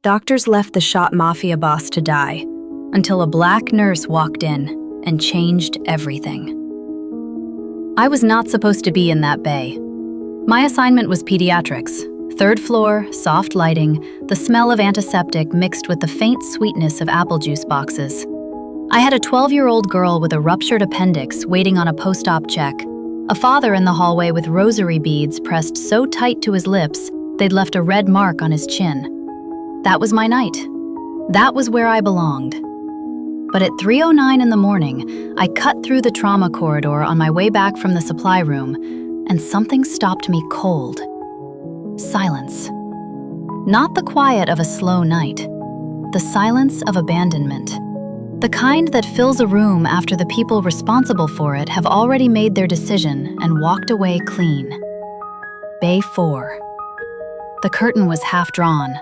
Doctors left the shot Mafia boss to die until a black nurse walked in and changed everything. I was not supposed to be in that bay. My assignment was pediatrics. Third floor, soft lighting, the smell of antiseptic mixed with the faint sweetness of apple juice boxes. I had a 12-year-old girl with a ruptured appendix waiting on a post-op check, a father in the hallway with rosary beads pressed so tight to his lips they'd left a red mark on his chin. That was my night. That was where I belonged. But at 3:09 in the morning, I cut through the trauma corridor on my way back from the supply room, and something stopped me cold. Silence. Not the quiet of a slow night. The silence of abandonment. The kind that fills a room after the people responsible for it have already made their decision and walked away clean. Bay 4. The curtain was half drawn.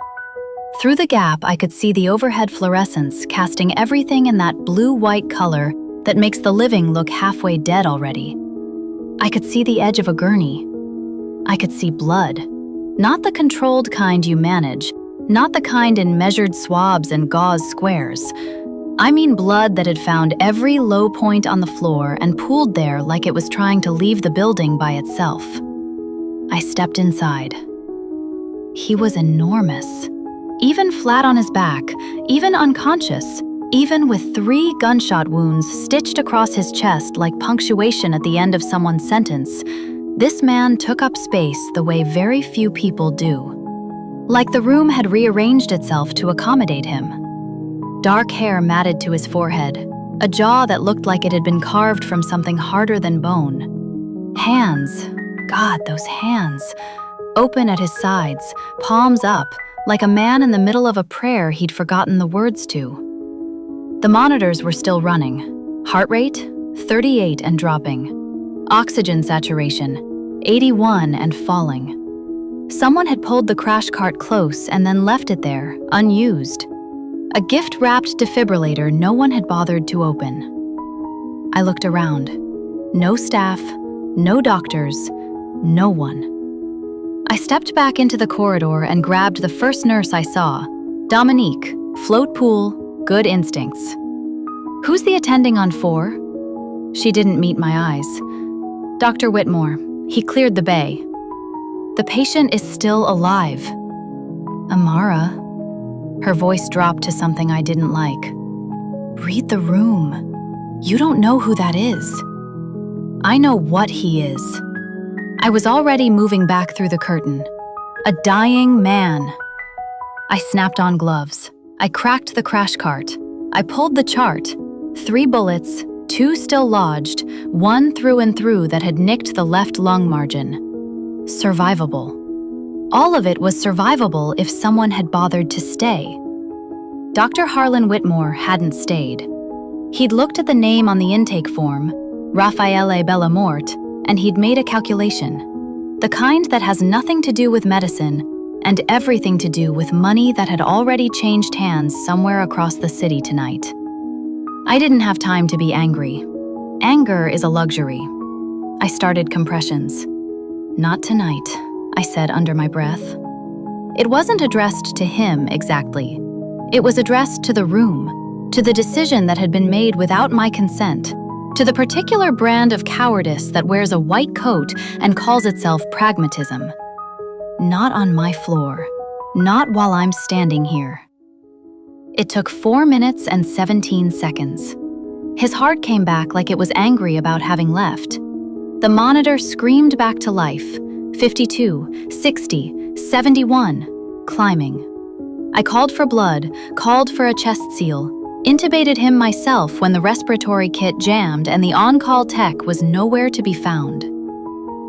Through the gap, I could see the overhead fluorescence casting everything in that blue-white color that makes the living look halfway dead already. I could see the edge of a gurney. I could see blood. Not the controlled kind you manage, not the kind in measured swabs and gauze squares. I mean blood that had found every low point on the floor and pooled there like it was trying to leave the building by itself. I stepped inside. He was enormous. Even flat on his back, even unconscious, even with 3 gunshot wounds stitched across his chest like punctuation at the end of someone's sentence, this man took up space the way very few people do. Like the room had rearranged itself to accommodate him. Dark hair matted to his forehead, a jaw that looked like it had been carved from something harder than bone. Hands, God, those hands, open at his sides, palms up, like a man in the middle of a prayer he'd forgotten the words to. The monitors were still running. Heart rate, 38 and dropping. Oxygen saturation, 81 and falling. Someone had pulled the crash cart close and then left it there, unused. A gift-wrapped defibrillator no one had bothered to open. I looked around. No staff, no doctors, no one. I stepped back into the corridor and grabbed the first nurse I saw. Dominique, float pool, good instincts. Who's the attending on 4? She didn't meet my eyes. Dr. Whitmore, he cleared the bay. The patient is still alive. Amara. Her voice dropped to something I didn't like. Read the room. You don't know who that is. I know what he is. I was already moving back through the curtain. A dying man. I snapped on gloves. I cracked the crash cart. I pulled the chart. 3 bullets, 2 still lodged, 1 through and through that had nicked the left lung margin. Survivable. All of it was survivable if someone had bothered to stay. Dr. Harlan Whitmore hadn't stayed. He'd looked at the name on the intake form, Raffaele Bellamorte, and he'd made a calculation. The kind that has nothing to do with medicine and everything to do with money that had already changed hands somewhere across the city tonight. I didn't have time to be angry. Anger is a luxury. I started compressions. Not tonight, I said under my breath. It wasn't addressed to him exactly. It was addressed to the room, to the decision that had been made without my consent, to the particular brand of cowardice that wears a white coat and calls itself pragmatism. Not on my floor. Not while I'm standing here. It took 4 minutes and 17 seconds. His heart came back like it was angry about having left. The monitor screamed back to life. 52, 60, 71, climbing. I called for blood, called for a chest seal, intubated him myself when the respiratory kit jammed and the on-call tech was nowhere to be found.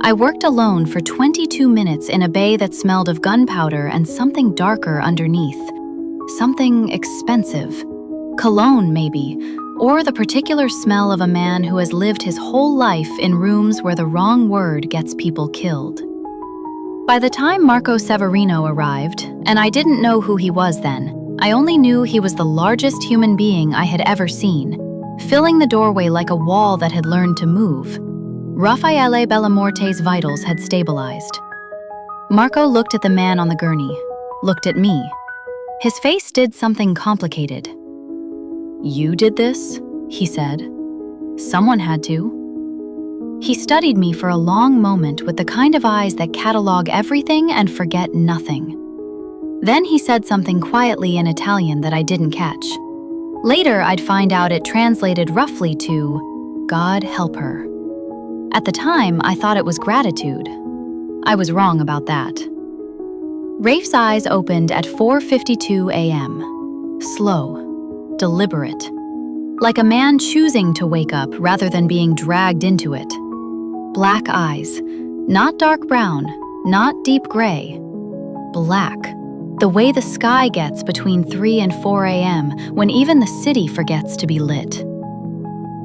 I worked alone for 22 minutes in a bay that smelled of gunpowder and something darker underneath. Something expensive. Cologne, maybe, or the particular smell of a man who has lived his whole life in rooms where the wrong word gets people killed. By the time Marco Severino arrived, and I didn't know who he was then, I only knew he was the largest human being I had ever seen, filling the doorway like a wall that had learned to move. Raffaele Bellamorte's vitals had stabilized. Marco looked at the man on the gurney, looked at me. His face did something complicated. "You did this?" he said. "Someone had to." He studied me for a long moment with the kind of eyes that catalog everything and forget nothing. Then he said something quietly in Italian that I didn't catch. Later, I'd find out it translated roughly to, "God help her." At the time, I thought it was gratitude. I was wrong about that. Rafe's eyes opened at 4:52 a.m. Slow, deliberate, like a man choosing to wake up rather than being dragged into it. Black eyes, not dark brown, not deep gray. Black, the way the sky gets between 3 and 4 a.m. when even the city forgets to be lit.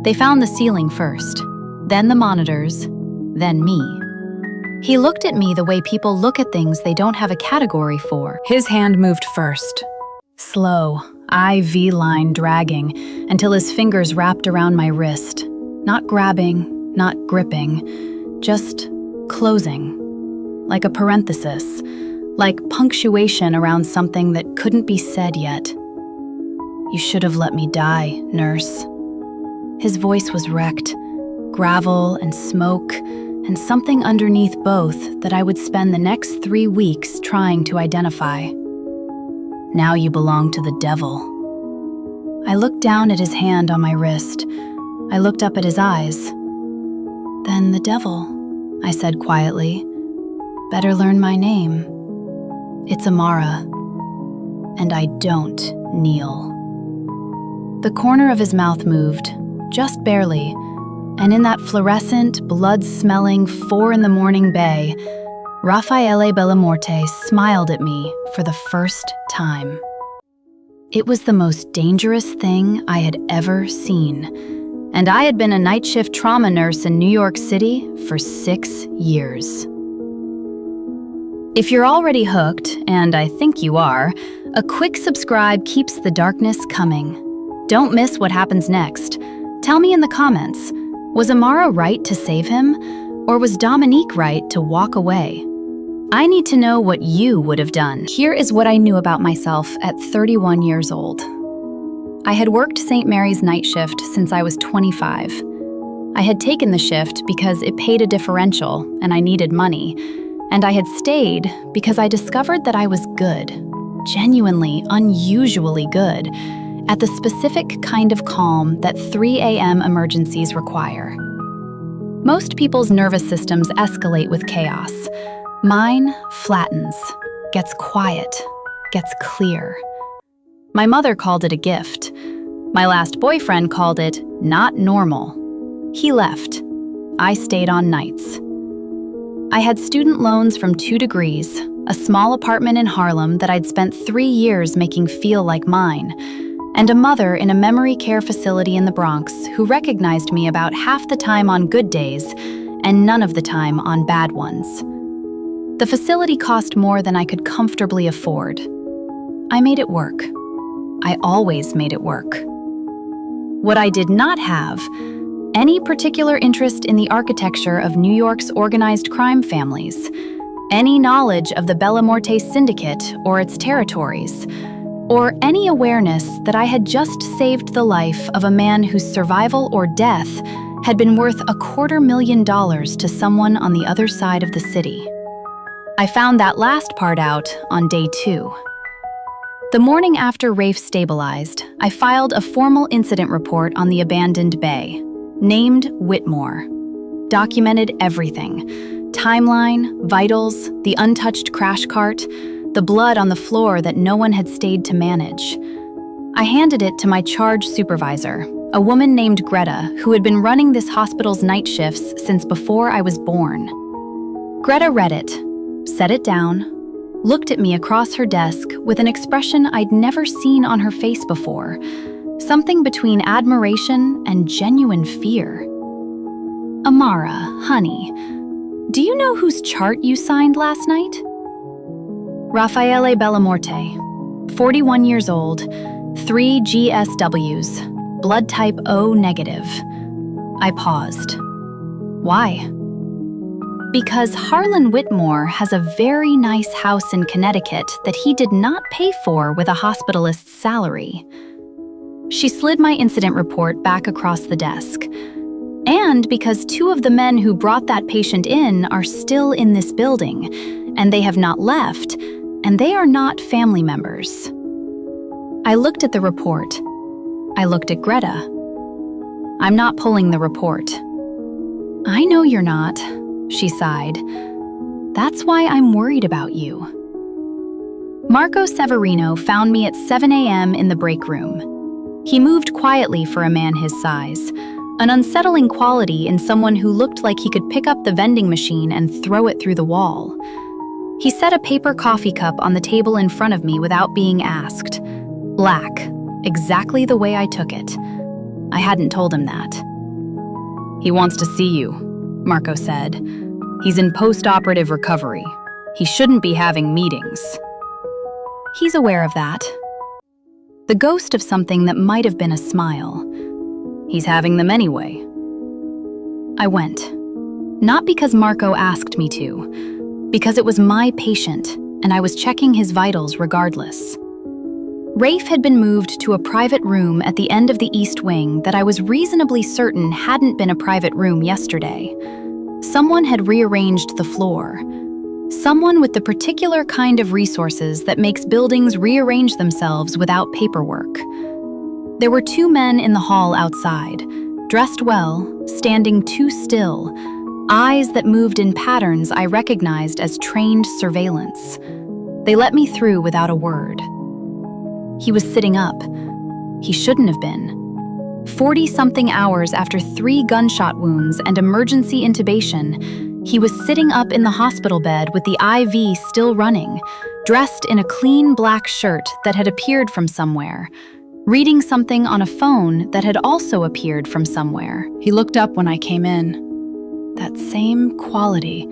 They found the ceiling first, then the monitors, then me. He looked at me the way people look at things they don't have a category for. His hand moved first. Slow, IV line dragging, until his fingers wrapped around my wrist. Not grabbing, not gripping, just closing. Like a parenthesis, like punctuation around something that couldn't be said yet. "You should have let me die, nurse." His voice was wrecked, gravel and smoke, and something underneath both that I would spend the next 3 weeks trying to identify. "Now you belong to the devil." I looked down at his hand on my wrist. I looked up at his eyes. "Then the devil," I said quietly. "Better learn my name. It's Amara, and I don't kneel." The corner of his mouth moved, just barely, and in that fluorescent, blood-smelling 4 a.m. bay, Raffaele Bellamorte smiled at me for the first time. It was the most dangerous thing I had ever seen, and I had been a night shift trauma nurse in New York City for 6 years. If you're already hooked, and I think you are, a quick subscribe keeps the darkness coming. Don't miss what happens next. Tell me in the comments, was Amara right to save him, or was Dominique right to walk away? I need to know what you would have done. Here is what I knew about myself at 31 years old. I had worked St. Mary's night shift since I was 25. I had taken the shift because it paid a differential and I needed money, and I had stayed because I discovered that I was good, genuinely, unusually good, at the specific kind of calm that 3 a.m. emergencies require. Most people's nervous systems escalate with chaos. Mine flattens, gets quiet, gets clear. My mother called it a gift. My last boyfriend called it not normal. He left. I stayed on nights. I had student loans from 2 degrees, a small apartment in Harlem that I'd spent 3 years making feel like mine, and a mother in a memory care facility in the Bronx who recognized me about half the time on good days and none of the time on bad ones. The facility cost more than I could comfortably afford. I made it work. I always made it work. What I did not have, any particular interest in the architecture of New York's organized crime families, any knowledge of the Bellamorte syndicate or its territories, or any awareness that I had just saved the life of a man whose survival or death had been worth $250,000 to someone on the other side of the city. I found that last part out on day 2. The morning after Rafe stabilized, I filed a formal incident report on the abandoned bay, named Whitmore. Documented everything: timeline, vitals, the untouched crash cart, the blood on the floor that no one had stayed to manage. I handed it to my charge supervisor, a woman named Greta, who had been running this hospital's night shifts since before I was born. Greta read it, set it down, looked at me across her desk with an expression I'd never seen on her face before, something between admiration and genuine fear. "Amara, honey, do you know whose chart you signed last night?" Raffaele Bellamorte, 41 years old, 3 GSWs, blood type O negative. I paused. Why? Because Harlan Whitmore has a very nice house in Connecticut that he did not pay for with a hospitalist's salary. She slid my incident report back across the desk. And because 2 of the men who brought that patient in are still in this building, and they have not left, and they are not family members. I looked at the report. I looked at Greta. I'm not pulling the report. I know you're not, she sighed. That's why I'm worried about you. Marco Severino found me at 7 a.m. in the break room. He moved quietly for a man his size, an unsettling quality in someone who looked like he could pick up the vending machine and throw it through the wall. He set a paper coffee cup on the table in front of me without being asked. Black, exactly the way I took it. I hadn't told him that. He wants to see you, Marco said. He's in post-operative recovery. He shouldn't be having meetings. He's aware of that. The ghost of something that might have been a smile. He's having them anyway. I went. Not because Marco asked me to, because it was my patient, and I was checking his vitals regardless. Rafe had been moved to a private room at the end of the East Wing that I was reasonably certain hadn't been a private room yesterday. Someone had rearranged the floor. Someone with the particular kind of resources that makes buildings rearrange themselves without paperwork. There were 2 men in the hall outside, dressed well, standing too still, eyes that moved in patterns I recognized as trained surveillance. They let me through without a word. He was sitting up. He shouldn't have been. 40-something hours after 3 gunshot wounds and emergency intubation, he was sitting up in the hospital bed with the IV still running, dressed in a clean black shirt that had appeared from somewhere, reading something on a phone that had also appeared from somewhere. He looked up when I came in. That same quality,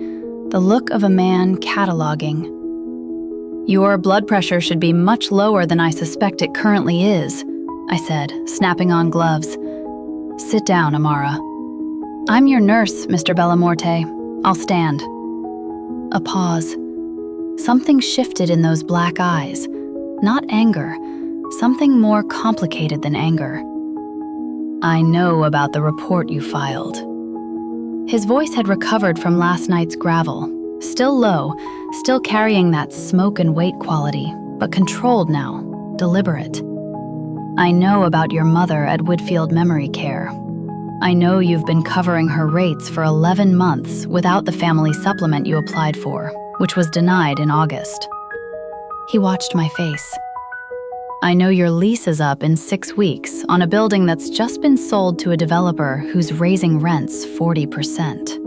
the look of a man cataloging. Your blood pressure should be much lower than I suspect it currently is, I said, snapping on gloves. Sit down, Amara. I'm your nurse, Mr. Bellamorte. I'll stand. A pause. Something shifted in those black eyes. Not anger. Something more complicated than anger. I know about the report you filed. His voice had recovered from last night's gravel. Still low, still carrying that smoke and weight quality, but controlled now, deliberate. I know about your mother at Whitfield Memory Care. I know you've been covering her rates for 11 months without the family supplement you applied for, which was denied in August. He watched my face. I know your lease is up in 6 weeks on a building that's just been sold to a developer who's raising rents 40%.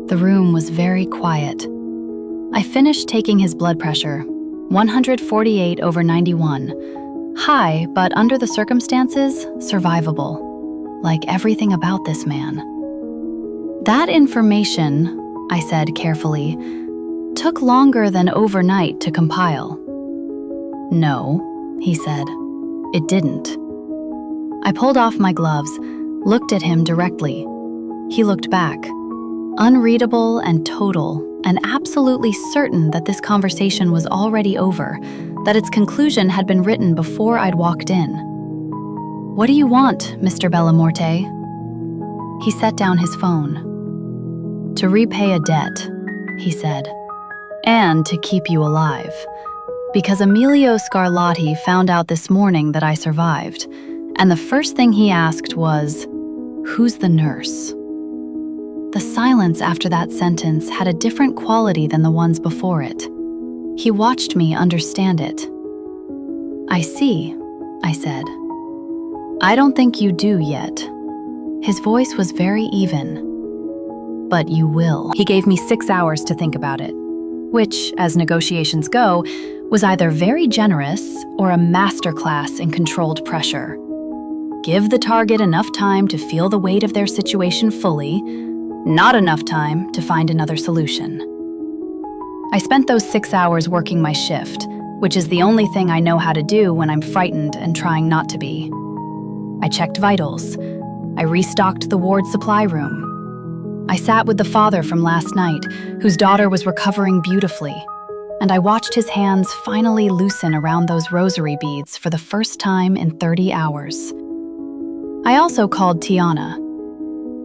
The room was very quiet. I finished taking his blood pressure, 148/91. High, but under the circumstances, survivable. Like everything about this man. That information, I said carefully, took longer than overnight to compile. No, he said. It didn't. I pulled off my gloves, looked at him directly. He looked back, unreadable and total, and absolutely certain that this conversation was already over, that its conclusion had been written before I'd walked in. What do you want, Mr. Bellamorte? He set down his phone. To repay a debt, he said, and to keep you alive. Because Emilio Scarlatti found out this morning that I survived, and the first thing he asked was, who's the nurse? The silence after that sentence had a different quality than the ones before it. He watched me understand it. I see, I said. I don't think you do yet. His voice was very even. But you will. He gave me 6 hours to think about it, which, as negotiations go, was either very generous or a masterclass in controlled pressure. Give the target enough time to feel the weight of their situation fully, not enough time to find another solution. I spent those 6 hours working my shift, which is the only thing I know how to do when I'm frightened and trying not to be. I checked vitals. I restocked the ward supply room. I sat with the father from last night, whose daughter was recovering beautifully, and I watched his hands finally loosen around those rosary beads for the first time in 30 hours. I also called Tiana.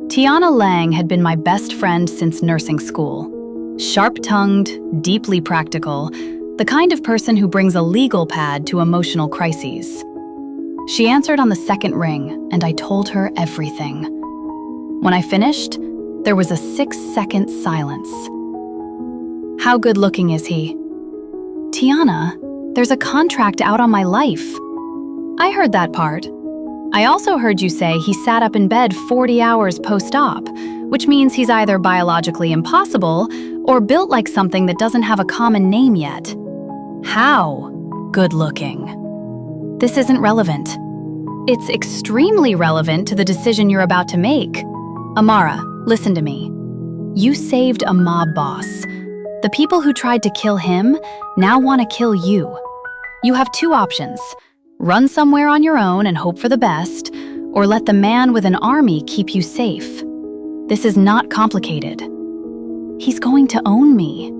Tiana Lang had been my best friend since nursing school. Sharp-tongued, deeply practical, the kind of person who brings a legal pad to emotional crises. She answered on the second ring, and I told her everything. When I finished, there was a 6-second silence. "How good-looking is he?" "Tiana, there's a contract out on my life." "I heard that part. I also heard you say he sat up in bed 40 hours post-op, which means he's either biologically impossible or built like something that doesn't have a common name yet. How good-looking?" "This isn't relevant." "It's extremely relevant to the decision you're about to make. Amara, listen to me. You saved a mob boss. The people who tried to kill him now want to kill you. You have two options: run somewhere on your own and hope for the best, or let the man with an army keep you safe. This is not complicated." "He's going to own me."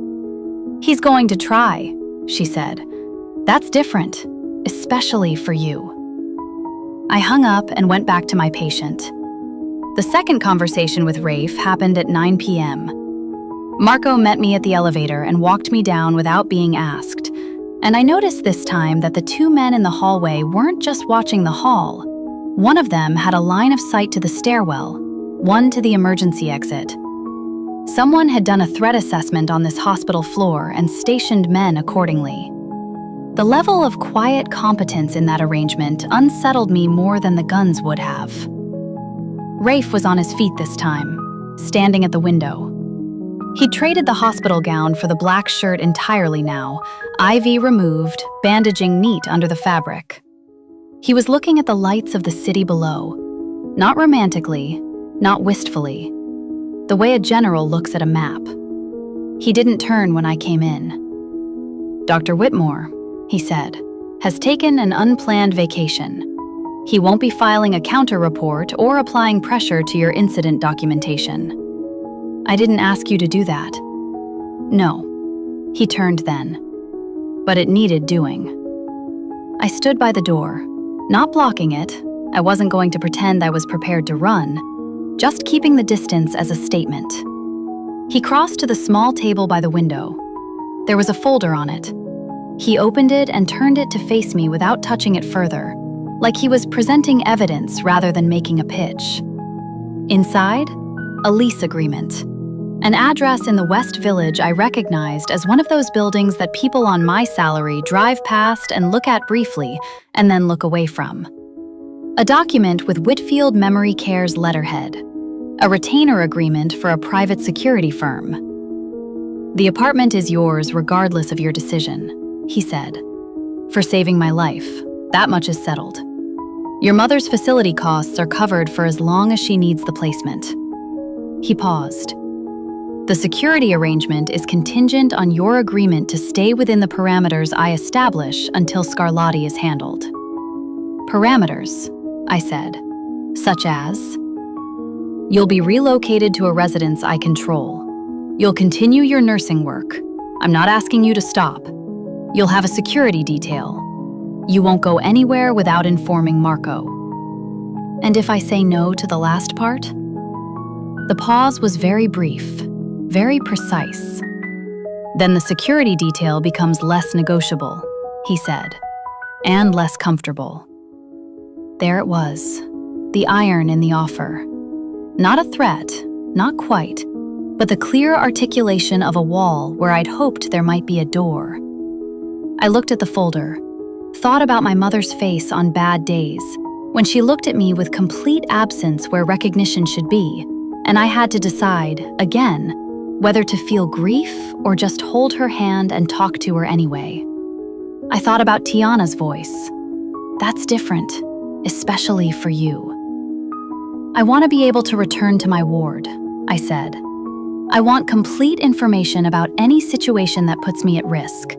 "He's going to try," she said. "That's different, especially for you." I hung up and went back to my patient. The second conversation with Rafe happened at 9 p.m. Marco met me at the elevator and walked me down without being asked, and I noticed this time that the two men in the hallway weren't just watching the hall. One of them had a line of sight to the stairwell, one to the emergency exit. Someone had done a threat assessment on this hospital floor and stationed men accordingly. The level of quiet competence in that arrangement unsettled me more than the guns would have. Rafe was on his feet this time, standing at the window. He'd traded the hospital gown for the black shirt entirely now, IV removed, bandaging neat under the fabric. He was looking at the lights of the city below, not romantically, not wistfully, the way a general looks at a map. He didn't turn when I came in. "Dr. Whitmore," he said, "has taken an unplanned vacation. He won't be filing a counter-report or applying pressure to your incident documentation." "I didn't ask you to do that." "No." He turned then. "But it needed doing." I stood by the door, not blocking it. I wasn't going to pretend I was prepared to run, just keeping the distance as a statement. He crossed to the small table by the window. There was a folder on it. He opened it and turned it to face me without touching it further, like he was presenting evidence rather than making a pitch. Inside, a lease agreement. An address in the West Village I recognized as one of those buildings that people on my salary drive past and look at briefly and then look away from. A document with Whitfield Memory Care's letterhead. A retainer agreement for a private security firm. "The apartment is yours regardless of your decision," he said. "For saving my life, that much is settled. Your mother's facility costs are covered for as long as she needs the placement." He paused. "The security arrangement is contingent on your agreement to stay within the parameters I establish until Scarlatti is handled." "Parameters," I said. "Such as?" "You'll be relocated to a residence I control. You'll continue your nursing work. I'm not asking you to stop. You'll have a security detail. You won't go anywhere without informing Marco." "And if I say no to the last part?" The pause was very brief, very precise. "Then the security detail becomes less negotiable," he said, "and less comfortable." There it was, the iron in the offer. Not a threat, not quite, but the clear articulation of a wall where I'd hoped there might be a door. I looked at the folder, thought about my mother's face on bad days, when she looked at me with complete absence where recognition should be, and I had to decide, again, whether to feel grief or just hold her hand and talk to her anyway. I thought about Tiana's voice. "That's different, especially for you." "I want to be able to return to my ward," I said. "I want complete information about any situation that puts me at risk.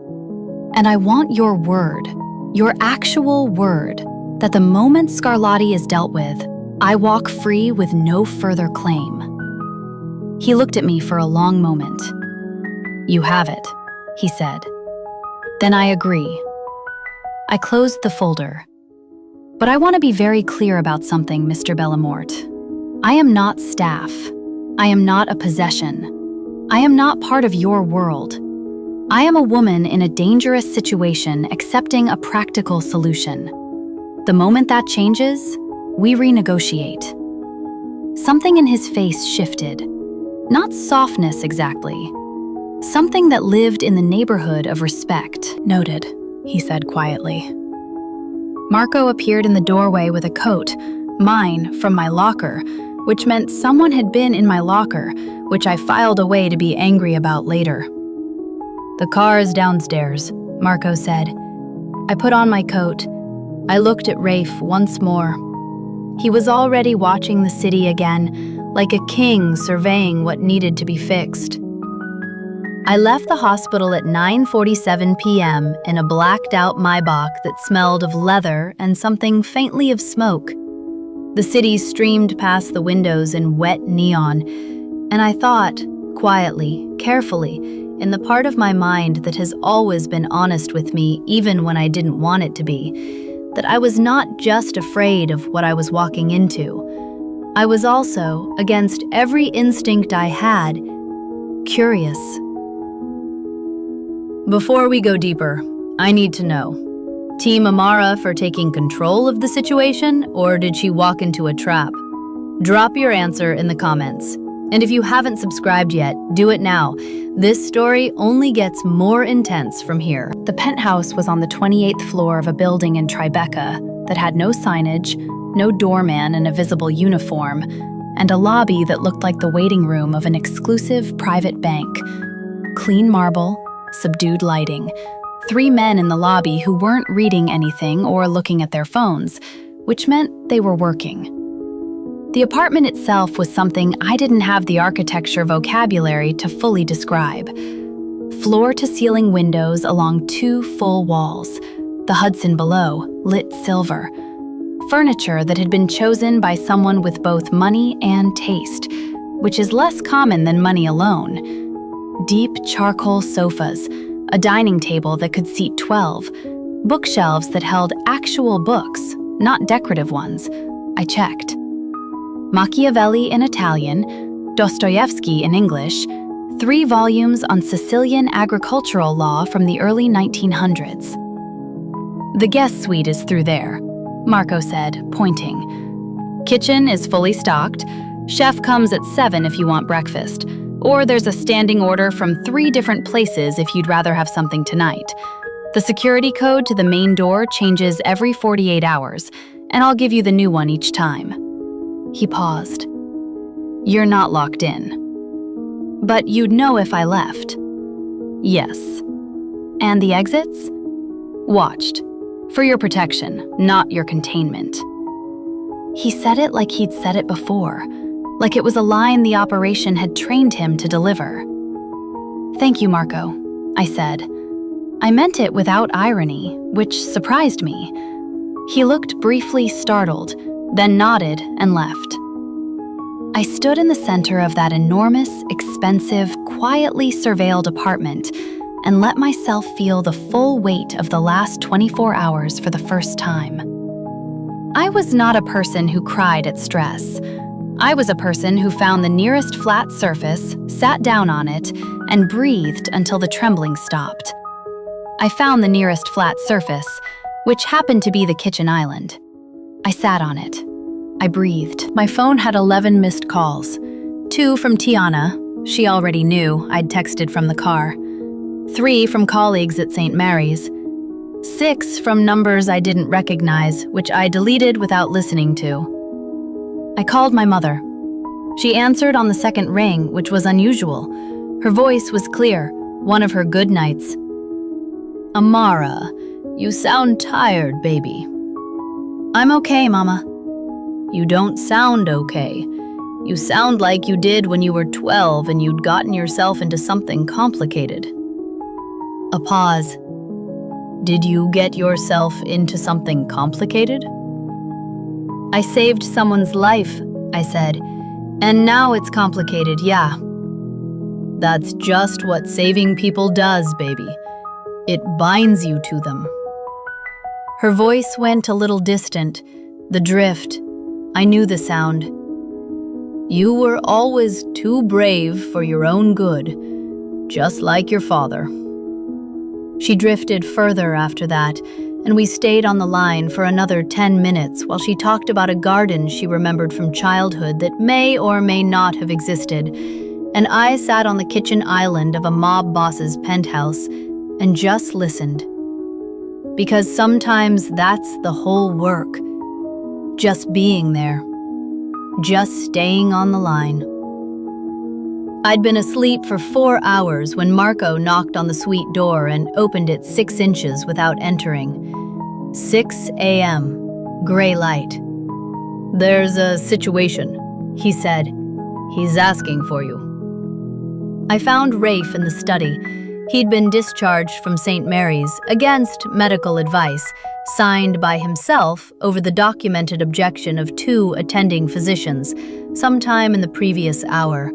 And I want your word, your actual word, that the moment Scarlatti is dealt with, I walk free with no further claim." He looked at me for a long moment. "You have it," he said. "Then I agree." I closed the folder. "But I want to be very clear about something, Mr. Bellamort. I am not staff. I am not a possession. I am not part of your world. I am a woman in a dangerous situation accepting a practical solution. The moment that changes, we renegotiate." Something in his face shifted. Not softness exactly. Something that lived in the neighborhood of respect. "Noted," he said quietly. Marco appeared in the doorway with a coat, mine, from my locker, which meant someone had been in my locker, which I filed away to be angry about later. "The car is downstairs," Marco said. I put on my coat. I looked at Rafe once more. He was already watching the city again, like a king surveying what needed to be fixed. I left the hospital at 9:47 p.m. in a blacked-out Maybach that smelled of leather and something faintly of smoke. The city streamed past the windows in wet neon, and I thought, quietly, carefully, in the part of my mind that has always been honest with me even when I didn't want it to be, that I was not just afraid of what I was walking into. I was also, against every instinct I had, curious. Before we go deeper, I need to know. Team Amara for taking control of the situation, or did she walk into a trap? Drop your answer in the comments. And if you haven't subscribed yet, do it now. This story only gets more intense from here. The penthouse was on the 28th floor of a building in Tribeca that had no signage, no doorman in a visible uniform, and a lobby that looked like the waiting room of an exclusive private bank. Clean marble, subdued lighting. 3 men in the lobby who weren't reading anything or looking at their phones, which meant they were working. The apartment itself was something I didn't have the architecture vocabulary to fully describe. Floor-to-ceiling windows along 2 full walls, the Hudson below, lit silver. Furniture that had been chosen by someone with both money and taste, which is less common than money alone. Deep charcoal sofas, a dining table that could seat 12, bookshelves that held actual books, not decorative ones. I checked. Machiavelli in Italian, Dostoevsky in English, 3 volumes on Sicilian agricultural law from the early 1900s. "The guest suite is through there," Marco said, pointing. "Kitchen is fully stocked. Chef comes at 7 if you want breakfast. Or there's a standing order from 3 different places if you'd rather have something tonight. The security code to the main door changes every 48 hours, and I'll give you the new one each time." He paused. "You're not locked in. But you'd know if I left." "Yes." "And the exits?" "Watched. For your protection, not your containment." He said it like he'd said it before, like it was a line the operation had trained him to deliver. "Thank you, Marco," I said. I meant it without irony, which surprised me. He looked briefly startled, then nodded and left. I stood in the center of that enormous, expensive, quietly surveilled apartment and let myself feel the full weight of the last 24 hours for the first time. I was not a person who cried at stress. I was a person who found the nearest flat surface, sat down on it, and breathed until the trembling stopped. I found the nearest flat surface, which happened to be the kitchen island. I sat on it. I breathed. My phone had 11 missed calls. 2 from Tiana, she already knew I'd texted from the car. 3 from colleagues at St. Mary's. 6 from numbers I didn't recognize, which I deleted without listening to. I called my mother. She answered on the second ring, which was unusual. Her voice was clear, one of her good nights. "Amara, you sound tired, baby." "I'm okay, Mama." "You don't sound okay. You sound like you did when you were 12 and you'd gotten yourself into something complicated." A pause. "Did you get yourself into something complicated?" "I saved someone's life," I said. "And now it's complicated, yeah. That's just what saving people does, baby. It binds you to them. Her voice went a little distant, the drift. I knew the sound. You were always too brave for your own good, just like your father. She drifted further after that, and we stayed on the line for another 10 minutes while she talked about a garden she remembered from childhood that may or may not have existed, and I sat on the kitchen island of a mob boss's penthouse and just listened. Because sometimes that's the whole work. Just being there. Just staying on the line. I'd been asleep for 4 hours when Marco knocked on the suite door and opened it 6 inches without entering. 6 a.m. Gray light. There's a situation, he said. He's asking for you. I found Rafe in the study. He'd been discharged from St. Mary's against medical advice, signed by himself over the documented objection of 2 attending physicians, sometime in the previous hour.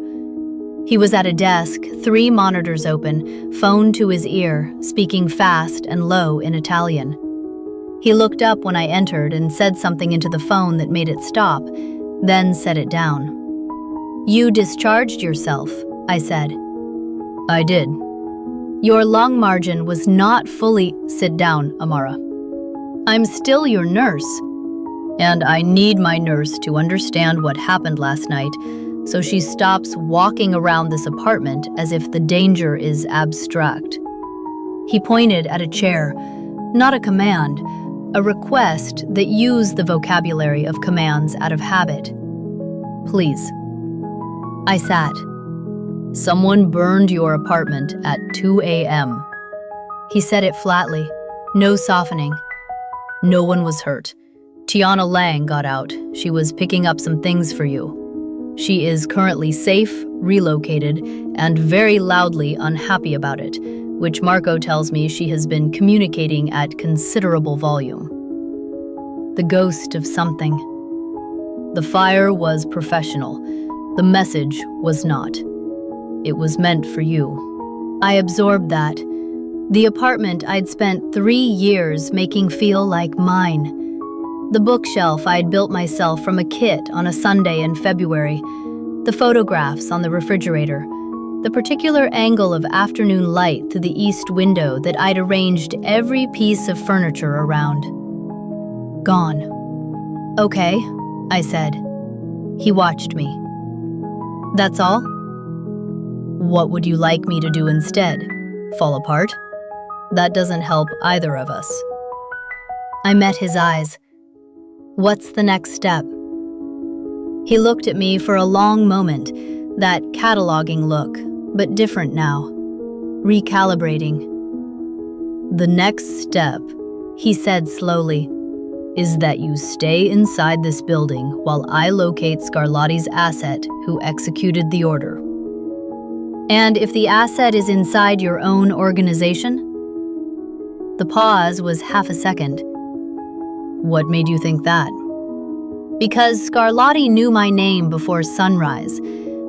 He was at a desk, 3 monitors open, phone to his ear, speaking fast and low in Italian. He looked up when I entered and said something into the phone that made it stop, then set it down. You discharged yourself, I said. I did. Your lung margin was not fully— Sit down, Amara. I'm still your nurse, and I need my nurse to understand what happened last night, so she stops walking around this apartment as if the danger is abstract. He pointed at a chair, not a command, a request that used the vocabulary of commands out of habit. Please. I sat. Someone burned your apartment at 2 a.m. He said it flatly, no softening. No one was hurt. Tiana Lang got out. She was picking up some things for you. She is currently safe, relocated, and very loudly unhappy about it, which Marco tells me she has been communicating at considerable volume. The ghost of something. The fire was professional. The message was not. It was meant for you. I absorbed that. The apartment I'd spent 3 years making feel like mine. The bookshelf I'd built myself from a kit on a Sunday in February. The photographs on the refrigerator. The particular angle of afternoon light through the east window that I'd arranged every piece of furniture around. Gone. Okay, I said. He watched me. That's all? What would you like me to do instead? Fall apart? That doesn't help either of us. I met his eyes. What's the next step? He looked at me for a long moment, that cataloging look, but different now. Recalibrating. The next step, he said slowly, is that you stay inside this building while I locate Scarlatti's asset who executed the order. And if the asset is inside your own organization? The pause was half a second. What made you think that? Because Scarlatti knew my name before sunrise.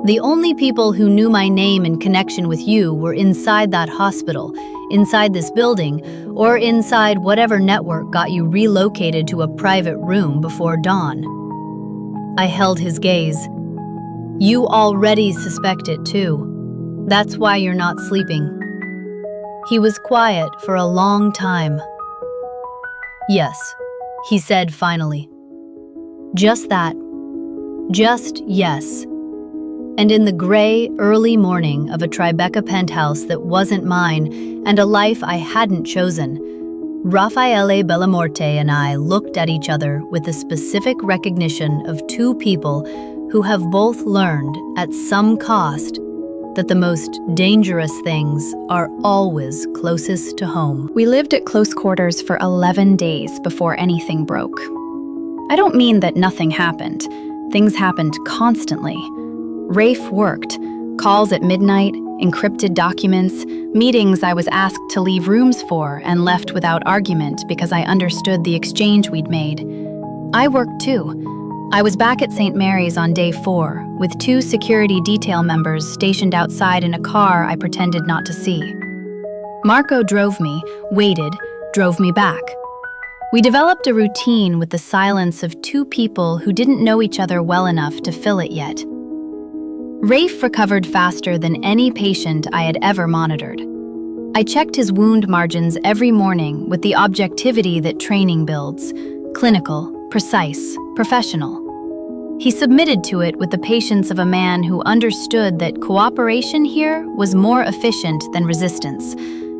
The only people who knew my name in connection with you were inside that hospital, inside this building, or inside whatever network got you relocated to a private room before dawn. I held his gaze. You already suspect it too. That's why you're not sleeping. He was quiet for a long time. Yes, he said finally. Just that. Just yes. And in the gray, early morning of a Tribeca penthouse that wasn't mine and a life I hadn't chosen, Raffaele Bellamorte and I looked at each other with the specific recognition of 2 people who have both learned at some cost that the most dangerous things are always closest to home. We lived at close quarters for 11 days before anything broke. I don't mean that nothing happened. Things happened constantly. Rafe worked. Calls at midnight, encrypted documents, meetings I was asked to leave rooms for and left without argument because I understood the exchange we'd made. I worked too. I was back at St. Mary's on day 4, with 2 security detail members stationed outside in a car I pretended not to see. Marco drove me, waited, drove me back. We developed a routine with the silence of 2 people who didn't know each other well enough to fill it yet. Rafe recovered faster than any patient I had ever monitored. I checked his wound margins every morning with the objectivity that training builds: clinical, precise, professional. He submitted to it with the patience of a man who understood that cooperation here was more efficient than resistance,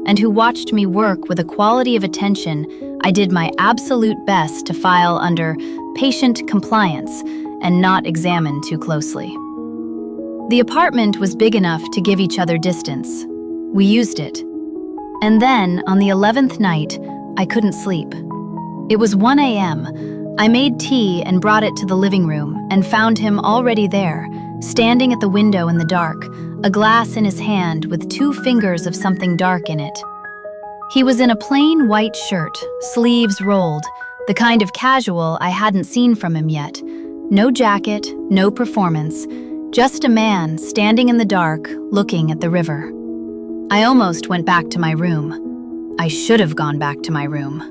and who watched me work with a quality of attention I did my absolute best to file under patient compliance and not examine too closely. The apartment was big enough to give each other distance. We used it. And then, on the 11th night, I couldn't sleep. It was 1 a.m. I made tea and brought it to the living room and found him already there, standing at the window in the dark, a glass in his hand with 2 fingers of something dark in it. He was in a plain white shirt, sleeves rolled, the kind of casual I hadn't seen from him yet. No jacket, no performance, just a man standing in the dark, looking at the river. I almost went back to my room. I should have gone back to my room.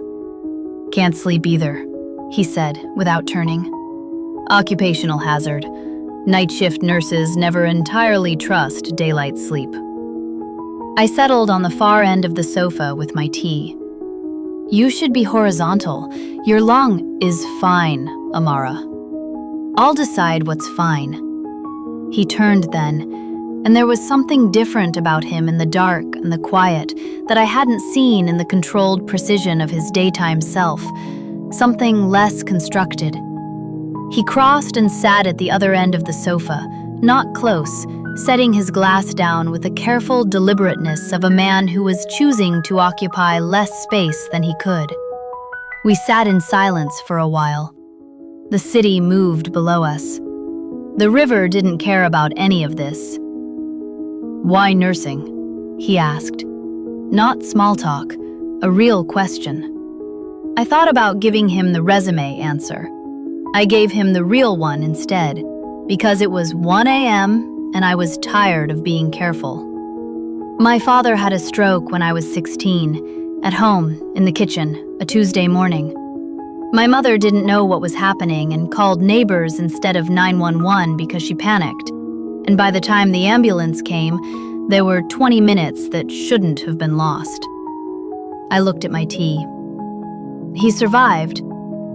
"Can't sleep either," he said, without turning. "Occupational hazard. Night shift nurses never entirely trust daylight sleep." I settled on the far end of the sofa with my tea. "You should be horizontal. Your lung is fine, Amara. I'll decide what's fine." He turned then, and there was something different about him in the dark and the quiet that I hadn't seen in the controlled precision of his daytime self, something less constructed. He crossed and sat at the other end of the sofa, not close, setting his glass down with the careful deliberateness of a man who was choosing to occupy less space than he could. We sat in silence for a while. The city moved below us. The river didn't care about any of this. "Why nursing?" he asked. Not small talk, a real question. I thought about giving him the resume answer. I gave him the real one instead, because it was 1 a.m. and I was tired of being careful. My father had a stroke when I was 16, at home, in the kitchen, a Tuesday morning. My mother didn't know what was happening and called neighbors instead of 911 because she panicked. And by the time the ambulance came, there were 20 minutes that shouldn't have been lost. I looked at my tea. He survived,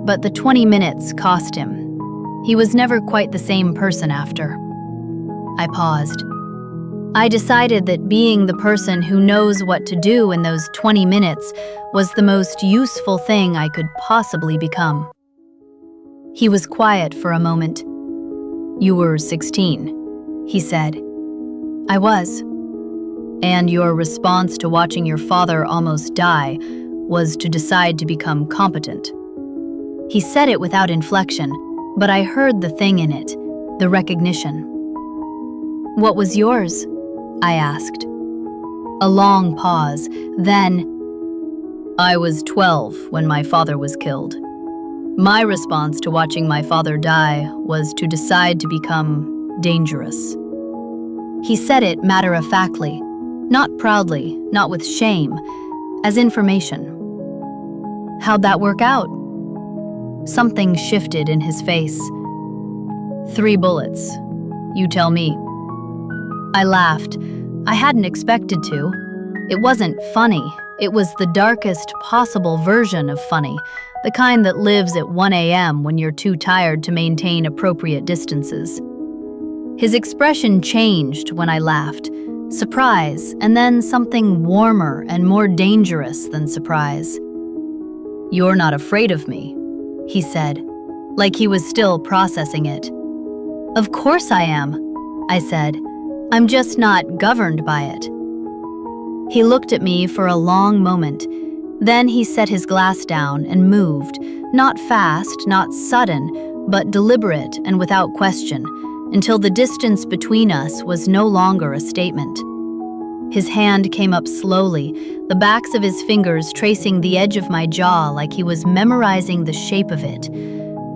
but the 20 minutes cost him. He was never quite the same person after. I paused. I decided that being the person who knows what to do in those 20 minutes was the most useful thing I could possibly become. He was quiet for a moment. "You were 16, he said. "I was." "And your response to watching your father almost die was to decide to become competent." He said it without inflection, but I heard the thing in it, the recognition. "What was yours?" I asked. A long pause, then, "I was 12 when my father was killed. My response to watching my father die was to decide to become dangerous." He said it matter-of-factly, not proudly, not with shame, as information. "How'd that work out?" Something shifted in his face. "3 bullets. You tell me." I laughed. I hadn't expected to. It wasn't funny. It was the darkest possible version of funny, the kind that lives at 1 a.m. when you're too tired to maintain appropriate distances. His expression changed when I laughed. Surprise, and then something warmer and more dangerous than surprise. "You're not afraid of me," he said, like he was still processing it. "Of course I am," I said. "I'm just not governed by it." He looked at me for a long moment. Then he set his glass down and moved, not fast, not sudden, but deliberate and without question, until the distance between us was no longer a statement. His hand came up slowly, the backs of his fingers tracing the edge of my jaw like he was memorizing the shape of it.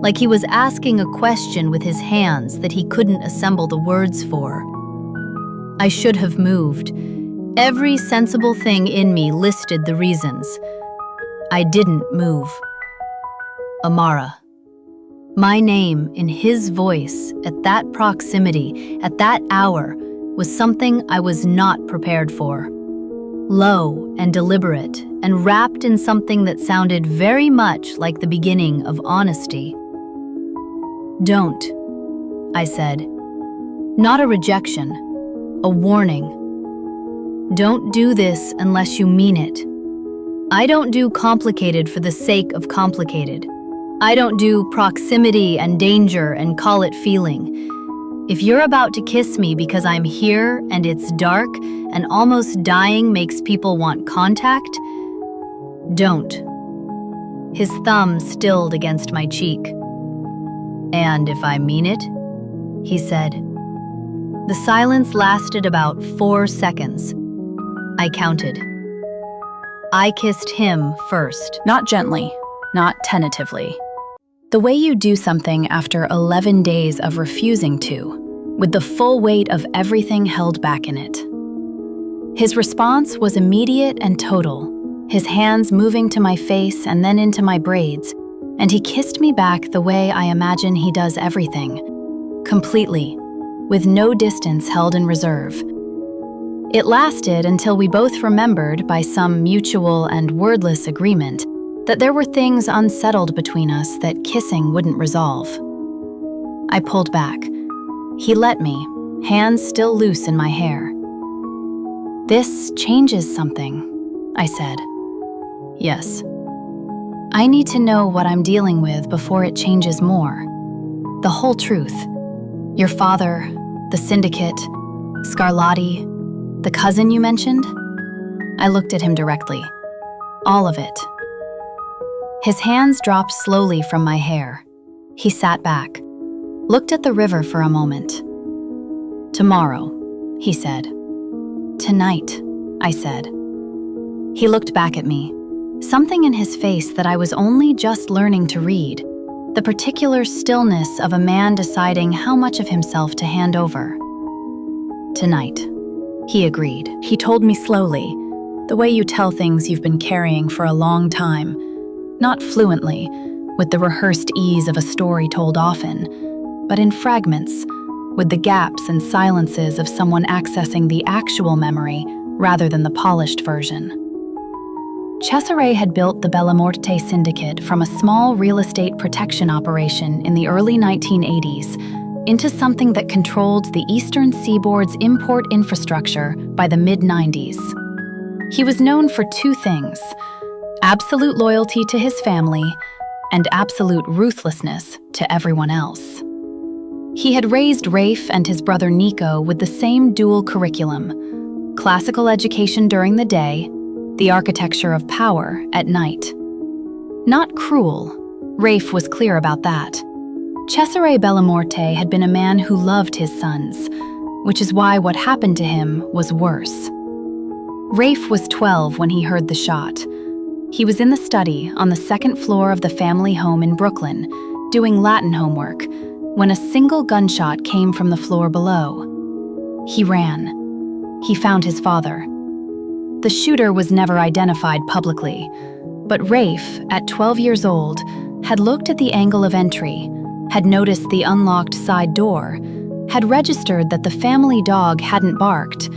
like he was asking a question with his hands that he couldn't assemble the words for. I should have moved. Every sensible thing in me listed the reasons. I didn't move. Amara. My name in his voice at that proximity, at that hour, was something I was not prepared for. Low and deliberate, and wrapped in something that sounded very much like the beginning of honesty. Don't, I said. Not a rejection, a warning. Don't do this unless you mean it. I don't do complicated for the sake of complicated. I don't do proximity and danger and call it feeling. If you're about to kiss me because I'm here and it's dark and almost dying makes people want contact, don't. His thumb stilled against my cheek. And if I mean it, he said. The silence lasted about 4 seconds. I counted. I kissed him first. Not gently, not tentatively. The way you do something after 11 days of refusing to, with the full weight of everything held back in it. His response was immediate and total, his hands moving to my face and then into my braids, and he kissed me back the way I imagine he does everything, completely, with no distance held in reserve. It lasted until we both remembered, by some mutual and wordless agreement, that there were things unsettled between us that kissing wouldn't resolve. I pulled back. He let me, hands still loose in my hair. This changes something, I said. Yes. I need to know what I'm dealing with before it changes more. The whole truth. Your father, the syndicate, Scarlatti, the cousin you mentioned? I looked at him directly. All of it. His hands dropped slowly from my hair. He sat back, looked at the river for a moment. Tomorrow, he said. Tonight, I said. He looked back at me, something in his face that I was only just learning to read, the particular stillness of a man deciding how much of himself to hand over. Tonight, he agreed. He told me slowly, the way you tell things you've been carrying for a long time, not fluently, with the rehearsed ease of a story told often, but in fragments, with the gaps and silences of someone accessing the actual memory rather than the polished version. Cesare had built the Bellamorte syndicate from a small real estate protection operation in the early 1980s into something that controlled the eastern seaboard's import infrastructure by the mid-90s. He was known for two things: absolute loyalty to his family and absolute ruthlessness to everyone else. He had raised Rafe and his brother Nico with the same dual curriculum: classical education during the day, the architecture of power at night. Not cruel, Rafe was clear about that. Cesare Bellamorte had been a man who loved his sons, which is why what happened to him was worse. Rafe was 12 when he heard the shot. He was in the study on the second floor of the family home in Brooklyn, doing Latin homework, when a single gunshot came from the floor below. He ran. He found his father. The shooter was never identified publicly, but Rafe, at 12 years old, had looked at the angle of entry, had noticed the unlocked side door, had registered that the family dog hadn't barked,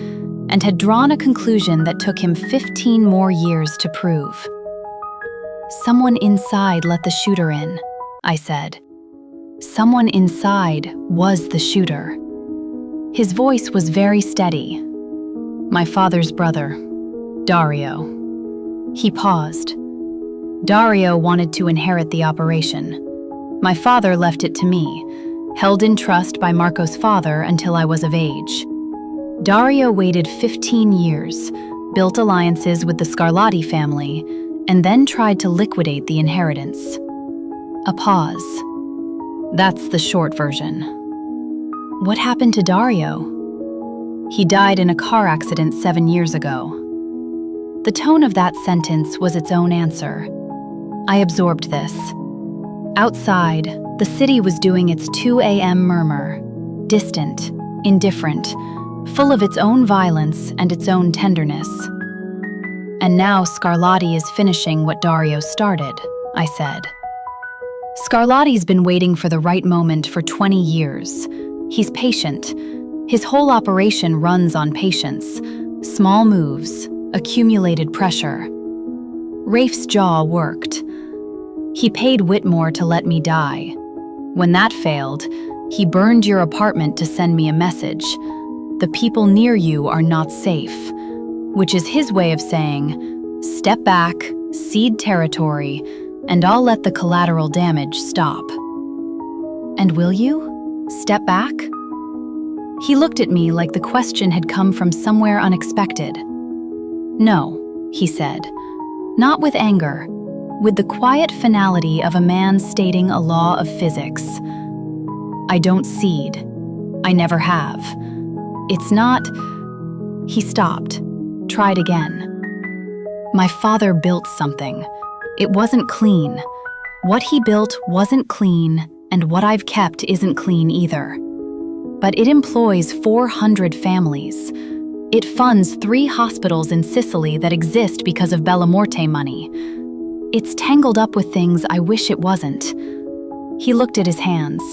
and had drawn a conclusion that took him 15 more years to prove. Someone inside let the shooter in, I said. Someone inside was the shooter. His voice was very steady. My father's brother, Dario. He paused. Dario wanted to inherit the operation. My father left it to me, held in trust by Marco's father until I was of age. Dario waited 15 years, built alliances with the Scarlatti family, and then tried to liquidate the inheritance. A pause. That's the short version. What happened to Dario? He died in a car accident 7 years ago. The tone of that sentence was its own answer. I absorbed this. Outside, the city was doing its 2 a.m. murmur, distant, indifferent, full of its own violence and its own tenderness. And now Scarlatti is finishing what Dario started, I said. Scarlatti's been waiting for the right moment for 20 years. He's patient. His whole operation runs on patience. Small moves, accumulated pressure. Rafe's jaw worked. He paid Whitmore to let me die. When that failed, he burned your apartment to send me a message. The people near you are not safe, which is his way of saying, step back, cede territory, and I'll let the collateral damage stop. And will you? Step back? He looked at me like the question had come from somewhere unexpected. No, he said, not with anger, with the quiet finality of a man stating a law of physics. I don't cede. I never have. It's not... He stopped, tried again. My father built something. It wasn't clean. What he built wasn't clean, and what I've kept isn't clean either. But it employs 400 families. It funds 3 hospitals in Sicily that exist because of Bellamorte money. It's tangled up with things I wish it wasn't. He looked at his hands.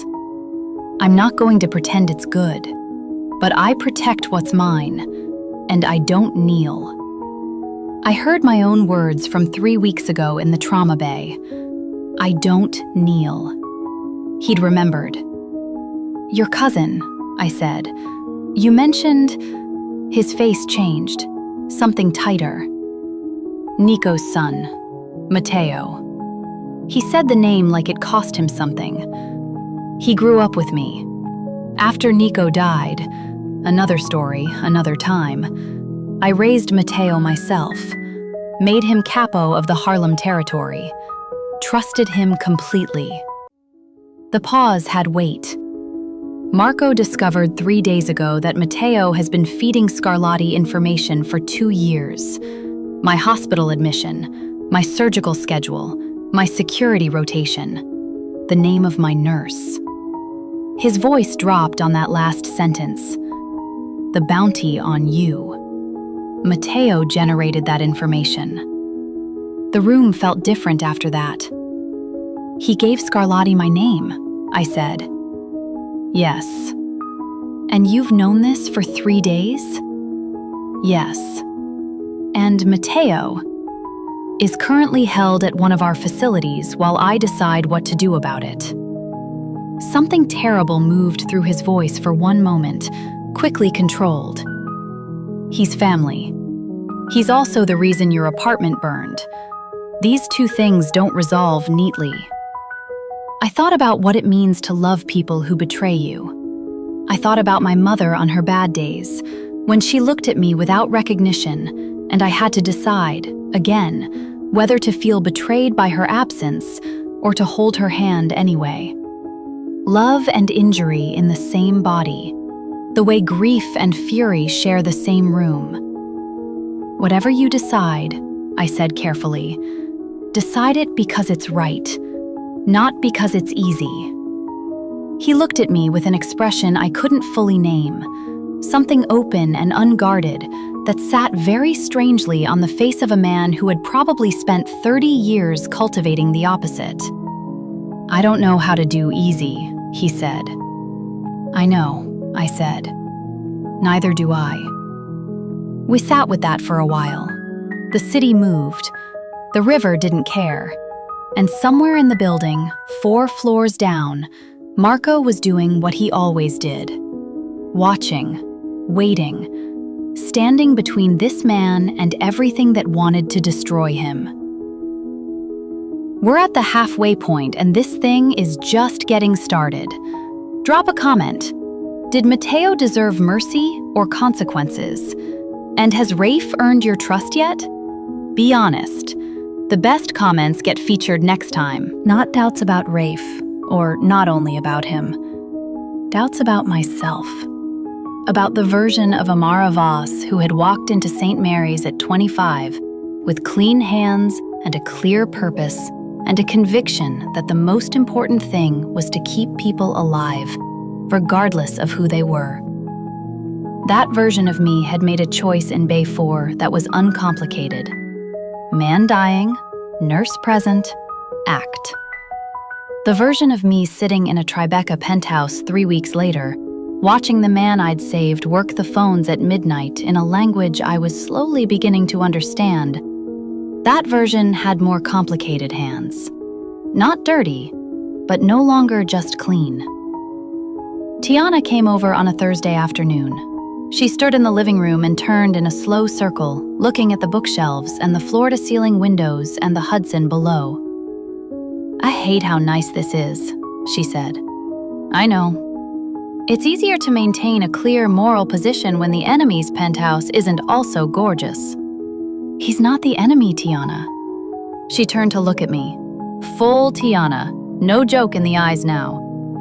I'm not going to pretend it's good, but I protect what's mine, and I don't kneel. I heard my own words from 3 weeks ago in the trauma bay. I don't kneel. He'd remembered. Your cousin, I said. You mentioned... His face changed, something tighter. Nico's son, Matteo. He said the name like it cost him something. He grew up with me. After Nico died, another story, another time, I raised Matteo myself, made him capo of the Harlem territory, trusted him completely. The pause had weight. Marco discovered 3 days ago that Matteo has been feeding Scarlatti information for 2 years. My hospital admission, my surgical schedule, my security rotation, the name of my nurse. His voice dropped on that last sentence. The bounty on you. Matteo generated that information. The room felt different after that. He gave Scarlatti my name, I said. Yes. And you've known this for 3 days? Yes. And Matteo is currently held at one of our facilities while I decide what to do about it. Something terrible moved through his voice for one moment, quickly controlled. He's family. He's also the reason your apartment burned. These 2 things don't resolve neatly. I thought about what it means to love people who betray you. I thought about my mother on her bad days, when she looked at me without recognition, and I had to decide, again, whether to feel betrayed by her absence or to hold her hand anyway. Love and injury in the same body, the way grief and fury share the same room. Whatever you decide, I said carefully, decide it because it's right. Not because it's easy. He looked at me with an expression I couldn't fully name, something open and unguarded that sat very strangely on the face of a man who had probably spent 30 years cultivating the opposite. I don't know how to do easy, he said. I know, I said. Neither do I. We sat with that for a while. The city moved. The river didn't care. And somewhere in the building, 4 floors down, Marco was doing what he always did. Watching, waiting, standing between this man and everything that wanted to destroy him. We're at the halfway point and this thing is just getting started. Drop a comment. Did Matteo deserve mercy or consequences? And has Rafe earned your trust yet? Be honest. The best comments get featured next time. Not doubts about Rafe, or not only about him. Doubts about myself. About the version of Amara Voss who had walked into St. Mary's at 25 with clean hands and a clear purpose and a conviction that the most important thing was to keep people alive, regardless of who they were. That version of me had made a choice in Bay 4 that was uncomplicated. Man dying, nurse present, act. The version of me sitting in a Tribeca penthouse 3 weeks later, watching the man I'd saved work the phones at midnight in a language I was slowly beginning to understand, that version had more complicated hands. Not dirty, but no longer just clean. Tiana came over on a Thursday afternoon. She stood in the living room and turned in a slow circle, looking at the bookshelves and the floor-to-ceiling windows and the Hudson below. "I hate how nice this is," she said. "I know. It's easier to maintain a clear moral position when the enemy's penthouse isn't also gorgeous." "He's not the enemy, Tiana." She turned to look at me. Full Tiana, no joke in the eyes now.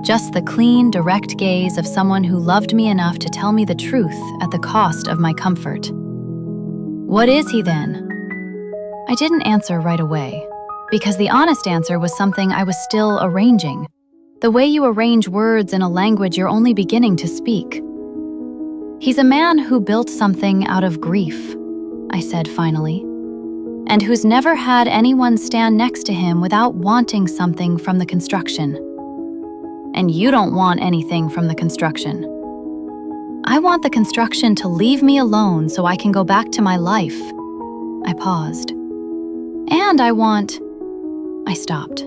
Just the clean, direct gaze of someone who loved me enough to tell me the truth at the cost of my comfort. "What is he then?" I didn't answer right away, because the honest answer was something I was still arranging, the way you arrange words in a language you're only beginning to speak. "He's a man who built something out of grief," I said finally, "and who's never had anyone stand next to him without wanting something from the construction. And you don't want anything from the construction." "I want the construction to leave me alone so I can go back to my life." I paused. "And I stopped.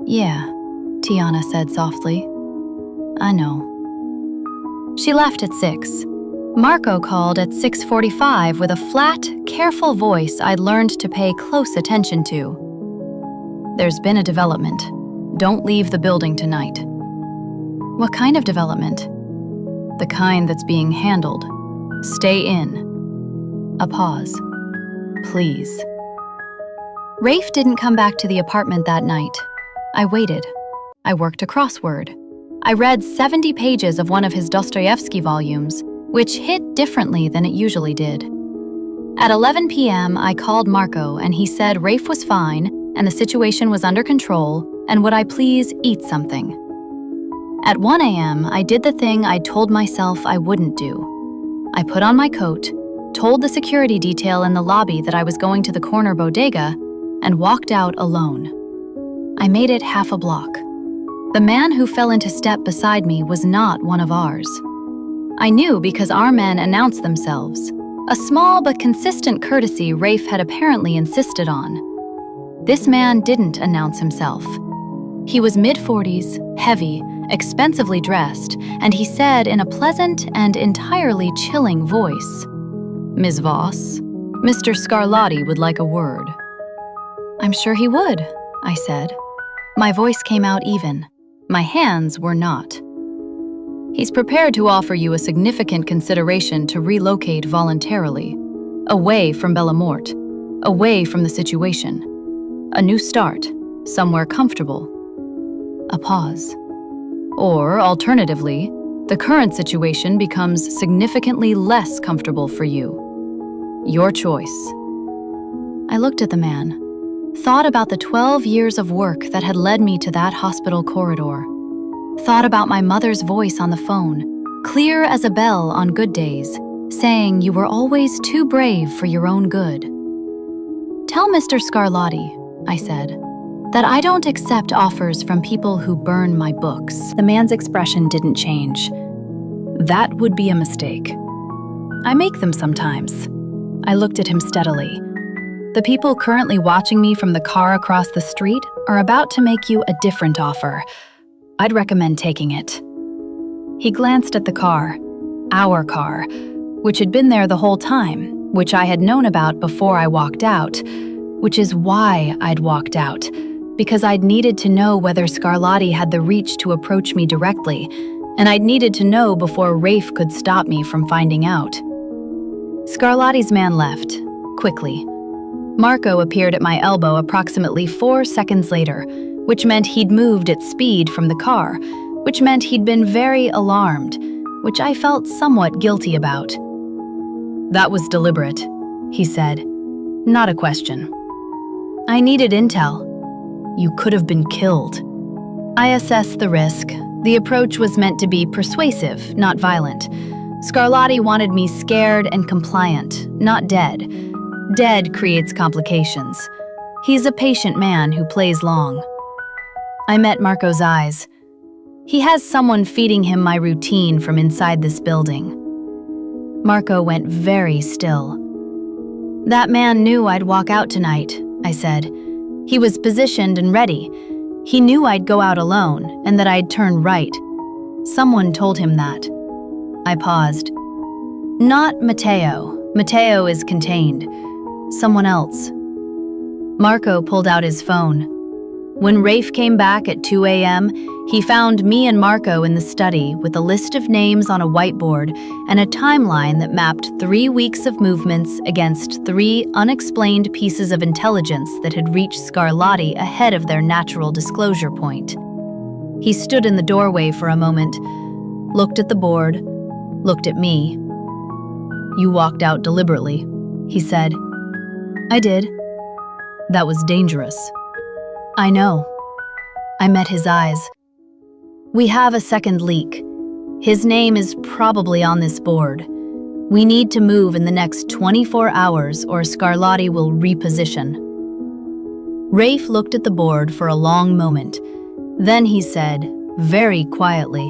"Yeah," Tiana said softly. "I know." She left at 6. Marco called at 6:45 with a flat, careful voice I'd learned to pay close attention to. "There's been a development. Don't leave the building tonight." "What kind of development?" "The kind that's being handled. Stay in." A pause. "Please." Rafe didn't come back to the apartment that night. I waited. I worked a crossword. I read 70 pages of one of his Dostoevsky volumes, which hit differently than it usually did. At 11 p.m., I called Marco and he said Rafe was fine and the situation was under control and would I please eat something. At 1 a.m., I did the thing I'd told myself I wouldn't do. I put on my coat, told the security detail in the lobby that I was going to the corner bodega, and walked out alone. I made it half a block. The man who fell into step beside me was not one of ours. I knew because our men announced themselves, a small but consistent courtesy Rafe had apparently insisted on. This man didn't announce himself. He was mid-40s, heavy, expensively dressed, and he said in a pleasant and entirely chilling voice, "Ms. Voss, Mr. Scarlatti would like a word." "I'm sure he would," I said. My voice came out even. My hands were not. "He's prepared to offer you a significant consideration to relocate voluntarily, away from Bellamort, away from the situation. A new start, somewhere comfortable." A pause. "Or, alternatively, the current situation becomes significantly less comfortable for you. Your choice." I looked at the man, thought about the 12 years of work that had led me to that hospital corridor, thought about my mother's voice on the phone, clear as a bell on good days, saying you were always too brave for your own good. "Tell Mr. Scarlatti," I said, "that I don't accept offers from people who burn my books." The man's expression didn't change. "That would be a mistake. I make them sometimes." I looked at him steadily. "The people currently watching me from the car across the street are about to make you a different offer. I'd recommend taking it." He glanced at the car, our car, which had been there the whole time, which I had known about before I walked out, which is why I'd walked out, because I'd needed to know whether Scarlatti had the reach to approach me directly, and I'd needed to know before Rafe could stop me from finding out. Scarlatti's man left, quickly. Marco appeared at my elbow approximately 4 seconds later, which meant he'd moved at speed from the car, which meant he'd been very alarmed, which I felt somewhat guilty about. "That was deliberate," he said. "Not a question." "I needed intel." You could have been killed. I assessed the risk. The approach was meant to be persuasive, not violent. Scarlatti wanted me scared and compliant, not dead. Dead creates complications. He's a patient man who plays long. I met Marco's eyes. He has someone feeding him my routine from inside this building. Marco went very still. That man knew I'd walk out tonight, I said. He was positioned and ready. He knew I'd go out alone and that I'd turn right. Someone told him that. I paused. Not Matteo. Matteo is contained. Someone else. Marco pulled out his phone. When Rafe came back at 2 a.m., he found me and Marco in the study with a list of names on a whiteboard and a timeline that mapped 3 weeks of movements against 3 unexplained pieces of intelligence that had reached Scarlatti ahead of their natural disclosure point. He stood in the doorway for a moment, looked at the board, looked at me. You walked out deliberately, he said. I did. That was dangerous. I know. I met his eyes. We have a second leak. His name is probably on this board. We need to move in the next 24 hours or Scarlatti will reposition. Rafe looked at the board for a long moment. Then he said, very quietly,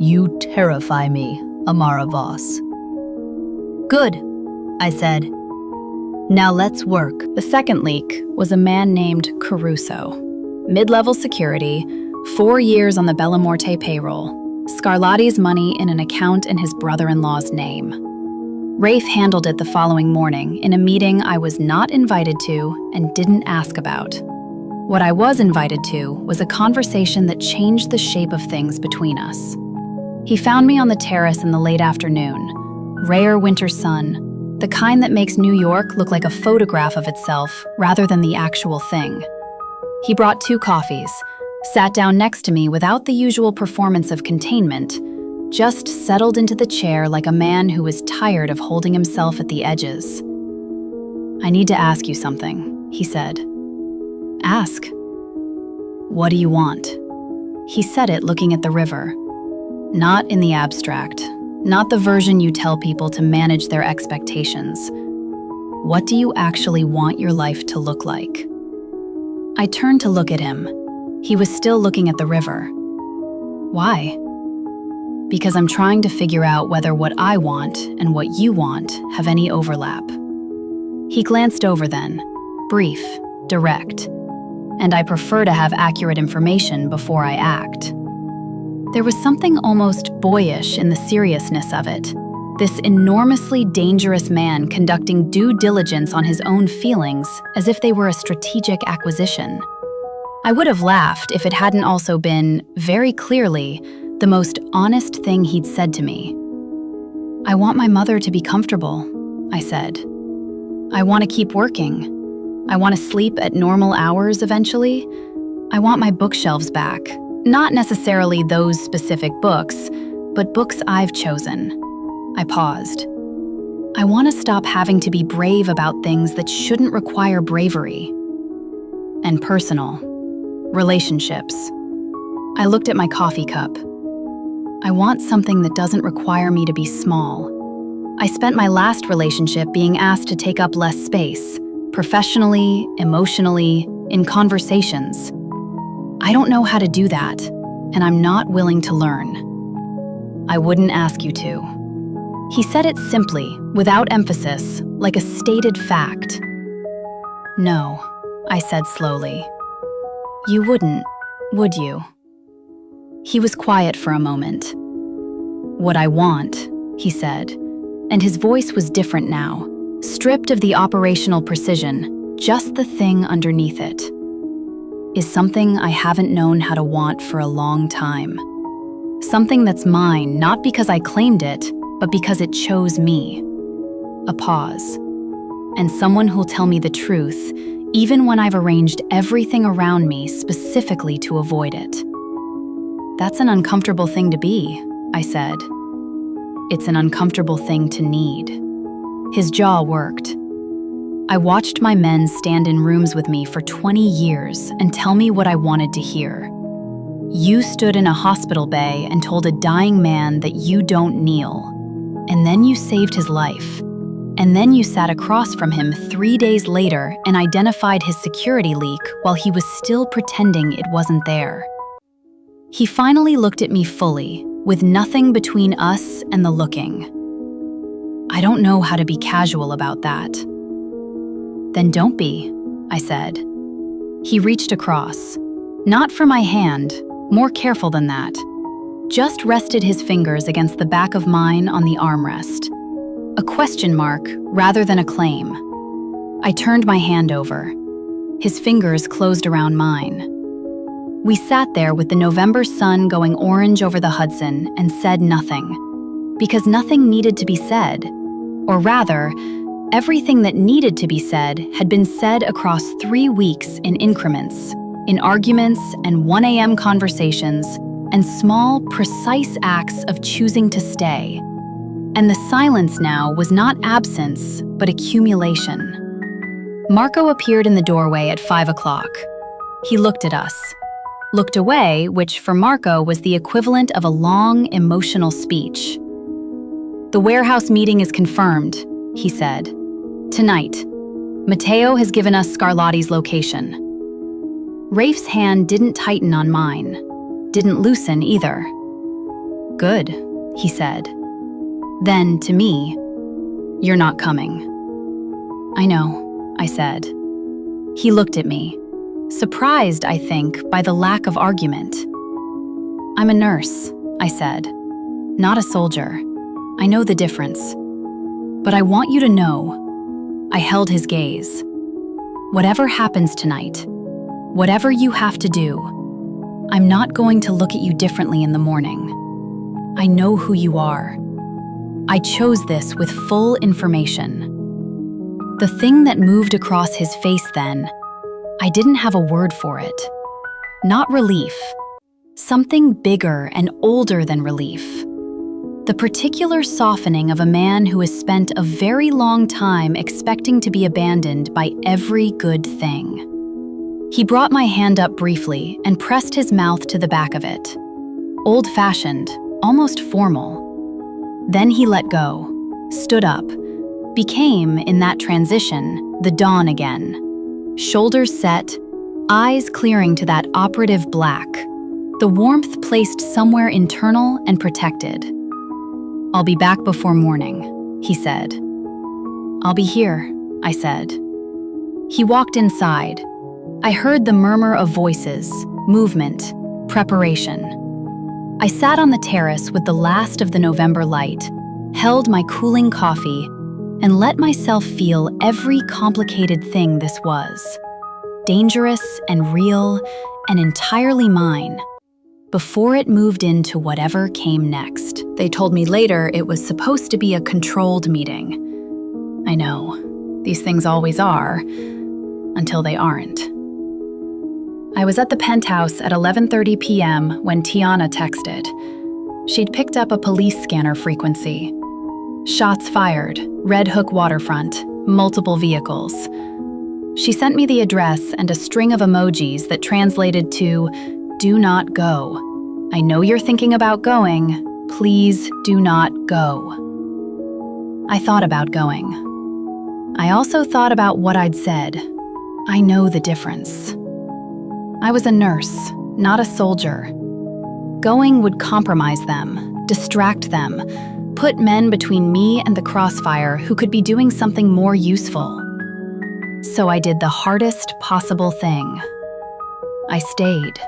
You terrify me, Amara Voss. Good, I said. Now let's work. The second leak was a man named Caruso. Mid-level security, 4 years on the Bellamorte payroll, Scarlatti's money in an account in his brother-in-law's name. Rafe handled it the following morning in a meeting I was not invited to and didn't ask about. What I was invited to was a conversation that changed the shape of things between us. He found me on the terrace in the late afternoon. Rare winter sun, the kind that makes New York look like a photograph of itself rather than the actual thing. He brought 2 coffees, sat down next to me without the usual performance of containment, just settled into the chair like a man who was tired of holding himself at the edges. I need to ask you something, he said. Ask. What do you want? He said it looking at the river. Not in the abstract. Not the version you tell people to manage their expectations. What do you actually want your life to look like? I turned to look at him. He was still looking at the river. Why? Because I'm trying to figure out whether what I want and what you want have any overlap. He glanced over then, brief, direct, and I prefer to have accurate information before I act. There was something almost boyish in the seriousness of it. This enormously dangerous man conducting due diligence on his own feelings as if they were a strategic acquisition. I would have laughed if it hadn't also been, very clearly, the most honest thing he'd said to me. I want my mother to be comfortable, I said. I want to keep working. I want to sleep at normal hours eventually. I want my bookshelves back. Not necessarily those specific books, but books I've chosen. I paused. I want to stop having to be brave about things that shouldn't require bravery. And personal. Relationships. I looked at my coffee cup. I want something that doesn't require me to be small. I spent my last relationship being asked to take up less space, professionally, emotionally, in conversations. I don't know how to do that, and I'm not willing to learn. I wouldn't ask you to. He said it simply, without emphasis, like a stated fact. No, I said slowly. You wouldn't, would you? He was quiet for a moment. What I want, he said, and his voice was different now, stripped of the operational precision, just the thing underneath it. Is something I haven't known how to want for a long time. Something that's mine, not because I claimed it, but because it chose me. A pause. And someone who'll tell me the truth, even when I've arranged everything around me specifically to avoid it. That's an uncomfortable thing to be, I said. It's an uncomfortable thing to need. His jaw worked. I watched my men stand in rooms with me for 20 years and tell me what I wanted to hear. You stood in a hospital bay and told a dying man that you don't kneel. And then you saved his life. And then you sat across from him 3 days later and identified his security leak while he was still pretending it wasn't there. He finally looked at me fully, with nothing between us and the looking. I don't know how to be casual about that. Then don't be, I said. He reached across, not for my hand, more careful than that. Just rested his fingers against the back of mine on the armrest. A question mark rather than a claim. I turned my hand over. His fingers closed around mine. We sat there with the November sun going orange over the Hudson and said nothing, because nothing needed to be said. Or rather, everything that needed to be said had been said across 3 weeks in increments, in arguments and 1 a.m. conversations, and small, precise acts of choosing to stay. And the silence now was not absence, but accumulation. Marco appeared in the doorway at 5 o'clock. He looked at us, looked away, which for Marco was the equivalent of a long, emotional speech. "The warehouse meeting is confirmed," he said. "Tonight. Matteo has given us Scarlatti's location." Rafe's hand didn't tighten on mine, didn't loosen either. "Good," he said. Then, to me, "You're not coming." "I know," I said. He looked at me, surprised, I think, by the lack of argument. "I'm a nurse," I said, "not a soldier. I know the difference. But I want you to know," I held his gaze, "whatever happens tonight, whatever you have to do, I'm not going to look at you differently in the morning. I know who you are. I chose this with full information." The thing that moved across his face then, I didn't have a word for it. Not relief. Something bigger and older than relief. The particular softening of a man who has spent a very long time expecting to be abandoned by every good thing. He brought my hand up briefly and pressed his mouth to the back of it. Old-fashioned, almost formal. Then he let go, stood up, became, in that transition, the dawn again. Shoulders set, eyes clearing to that operative black, the warmth placed somewhere internal and protected. "I'll be back before morning," he said. "I'll be here," I said. He walked inside. I heard the murmur of voices, movement, preparation. I sat on the terrace with the last of the November light, held my cooling coffee, and let myself feel every complicated thing this was. Dangerous and real and entirely mine, before it moved into whatever came next. They told me later it was supposed to be a controlled meeting. I know, these things always are, until they aren't. I was at the penthouse at 11:30 p.m. when Tiana texted. She'd picked up a police scanner frequency. Shots fired, Red Hook waterfront, multiple vehicles. She sent me the address and a string of emojis that translated to, "Do not go. I know you're thinking about going. Please do not go." I thought about going. I also thought about what I'd said. I know the difference. I was a nurse, not a soldier. Going would compromise them, distract them, put men between me and the crossfire who could be doing something more useful. So I did the hardest possible thing. I stayed.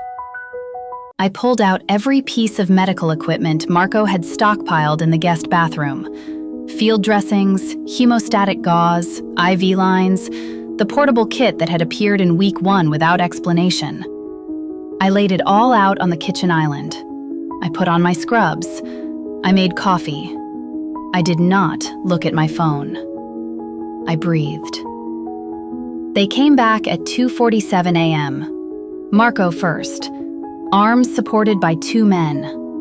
I pulled out every piece of medical equipment Marco had stockpiled in the guest bathroom. Field dressings, hemostatic gauze, IV lines, the portable kit that had appeared in week 1 without explanation. I laid it all out on the kitchen island. I put on my scrubs. I made coffee. I did not look at my phone. I breathed. They came back at 2:47 a.m. Marco first, arms supported by 2 men,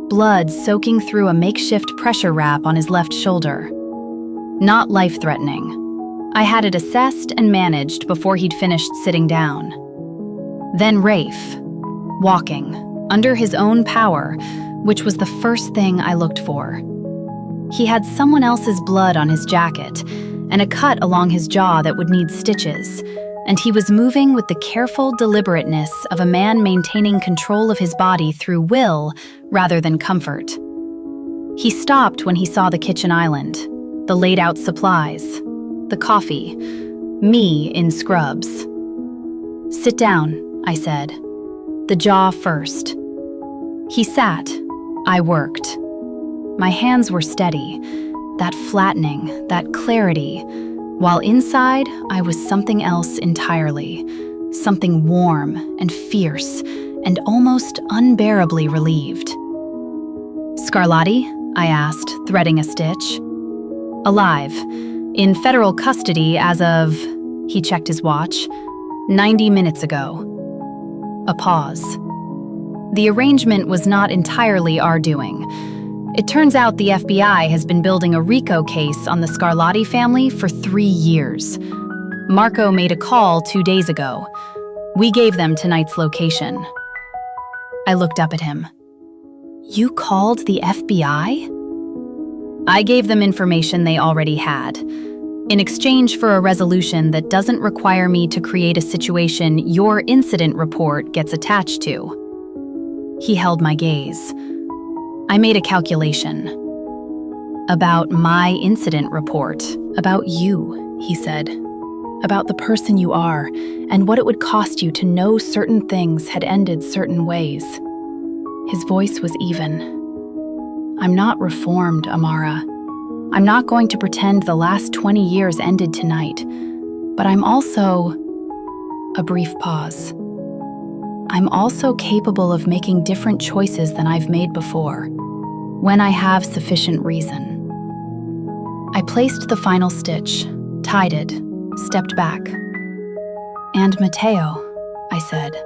blood soaking through a makeshift pressure wrap on his left shoulder. Not life-threatening. I had it assessed and managed before he'd finished sitting down. Then Rafe, walking, under his own power, which was the first thing I looked for. He had someone else's blood on his jacket and a cut along his jaw that would need stitches, and he was moving with the careful deliberateness of a man maintaining control of his body through will rather than comfort. He stopped when he saw the kitchen island, the laid-out supplies, the coffee, me in scrubs. "Sit down," I said. "The jaw first." He sat. I worked. My hands were steady, that flattening, that clarity, while inside I was something else entirely, something warm and fierce and almost unbearably relieved. "Scarlatti?" I asked, threading a stitch. "Alive. In federal custody as of," he checked his watch, "90 minutes ago." A pause. The arrangement was not entirely our doing. It turns out the FBI has been building a RICO case on the Scarlatti family for 3 years. Marco made a call 2 days ago. We gave them tonight's location. I looked up at him. "You called the FBI?" I gave them information they already had, in exchange for a resolution that doesn't require me to create a situation your incident report gets attached to. He held my gaze. I made a calculation. "About my incident report, about you," he said. "About the person you are, and what it would cost you to know certain things had ended certain ways." His voice was even. "I'm not reformed, Amara. I'm not going to pretend the last 20 years ended tonight, but I'm also..." A brief pause. "I'm also capable of making different choices than I've made before, when I have sufficient reason." I placed the final stitch, tied it, stepped back. "And Matteo," I said.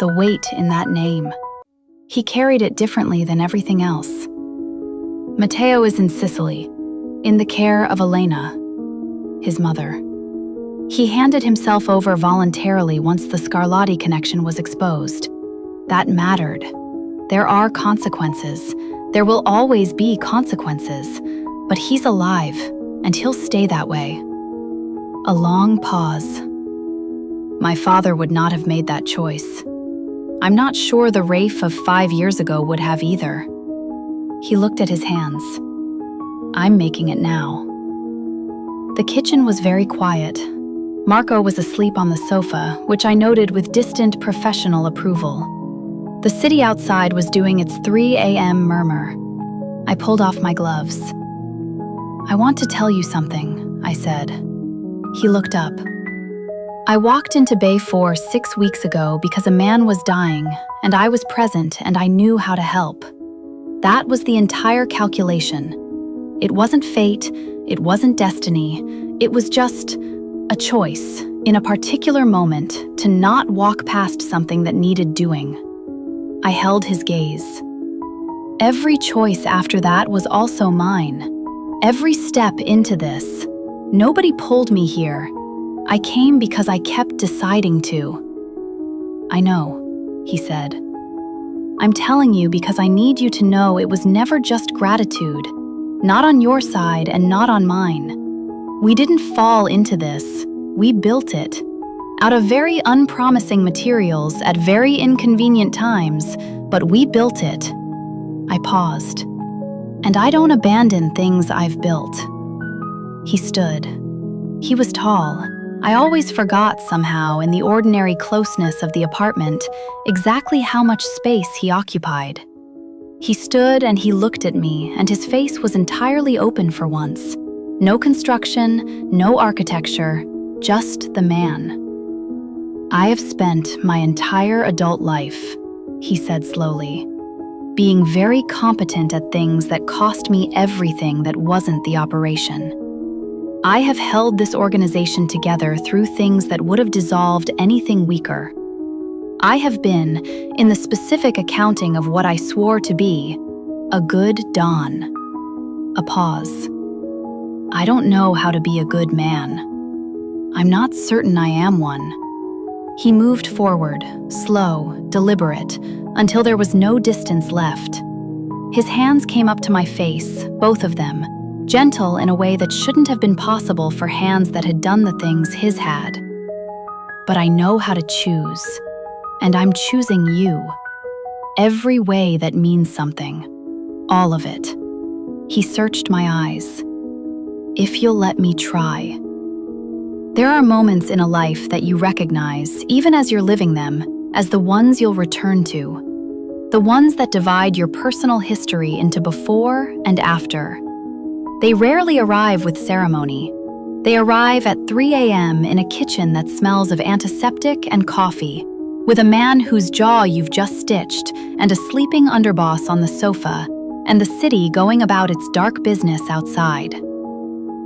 The weight in that name. He carried it differently than everything else. "Matteo is in Sicily, in the care of Elena, his mother. He handed himself over voluntarily once the Scarlatti connection was exposed. That mattered. There are consequences. There will always be consequences. But he's alive, and he'll stay that way." A long pause. "My father would not have made that choice. I'm not sure the Rafe of 5 years ago would have either." He looked at his hands. "I'm making it now." The kitchen was very quiet. Marco was asleep on the sofa, which I noted with distant professional approval. The city outside was doing its 3 a.m. murmur. I pulled off my gloves. "I want to tell you something," I said. He looked up. "I walked into Bay 4 6 weeks ago because a man was dying, and I was present and I knew how to help. That was the entire calculation. It wasn't fate, it wasn't destiny, it was just a choice, in a particular moment, to not walk past something that needed doing." I held his gaze. Every choice after that was also mine. Every step into this. Nobody pulled me here. I came because I kept deciding to. "I know," he said. "I'm telling you because I need you to know it was never just gratitude. Not on your side and not on mine. We didn't fall into this. We built it. Out of very unpromising materials at very inconvenient times, but we built it." I paused. "And I don't abandon things I've built." He stood. He was tall. I always forgot somehow, in the ordinary closeness of the apartment, exactly how much space he occupied. He stood and he looked at me, and his face was entirely open for once. No construction, no architecture, just the man. "I have spent my entire adult life," he said slowly, "being very competent at things that cost me everything that wasn't the operation. I have held this organization together through things that would have dissolved anything weaker. I have been, in the specific accounting of what I swore to be, a good Don." A pause. I don't know how to be a good man. I'm not certain I am one. He moved forward, slow, deliberate, until there was no distance left. His hands came up to my face, both of them, gentle in a way that shouldn't have been possible for hands that had done the things his had. But I know how to choose, and I'm choosing you. Every way that means something. All of it. He searched my eyes. If you'll let me try. There are moments in a life that you recognize, even as you're living them, as the ones you'll return to. The ones that divide your personal history into before and after. They rarely arrive with ceremony. They arrive at 3 a.m. in a kitchen that smells of antiseptic and coffee, with a man whose jaw you've just stitched and a sleeping underboss on the sofa, and the city going about its dark business outside.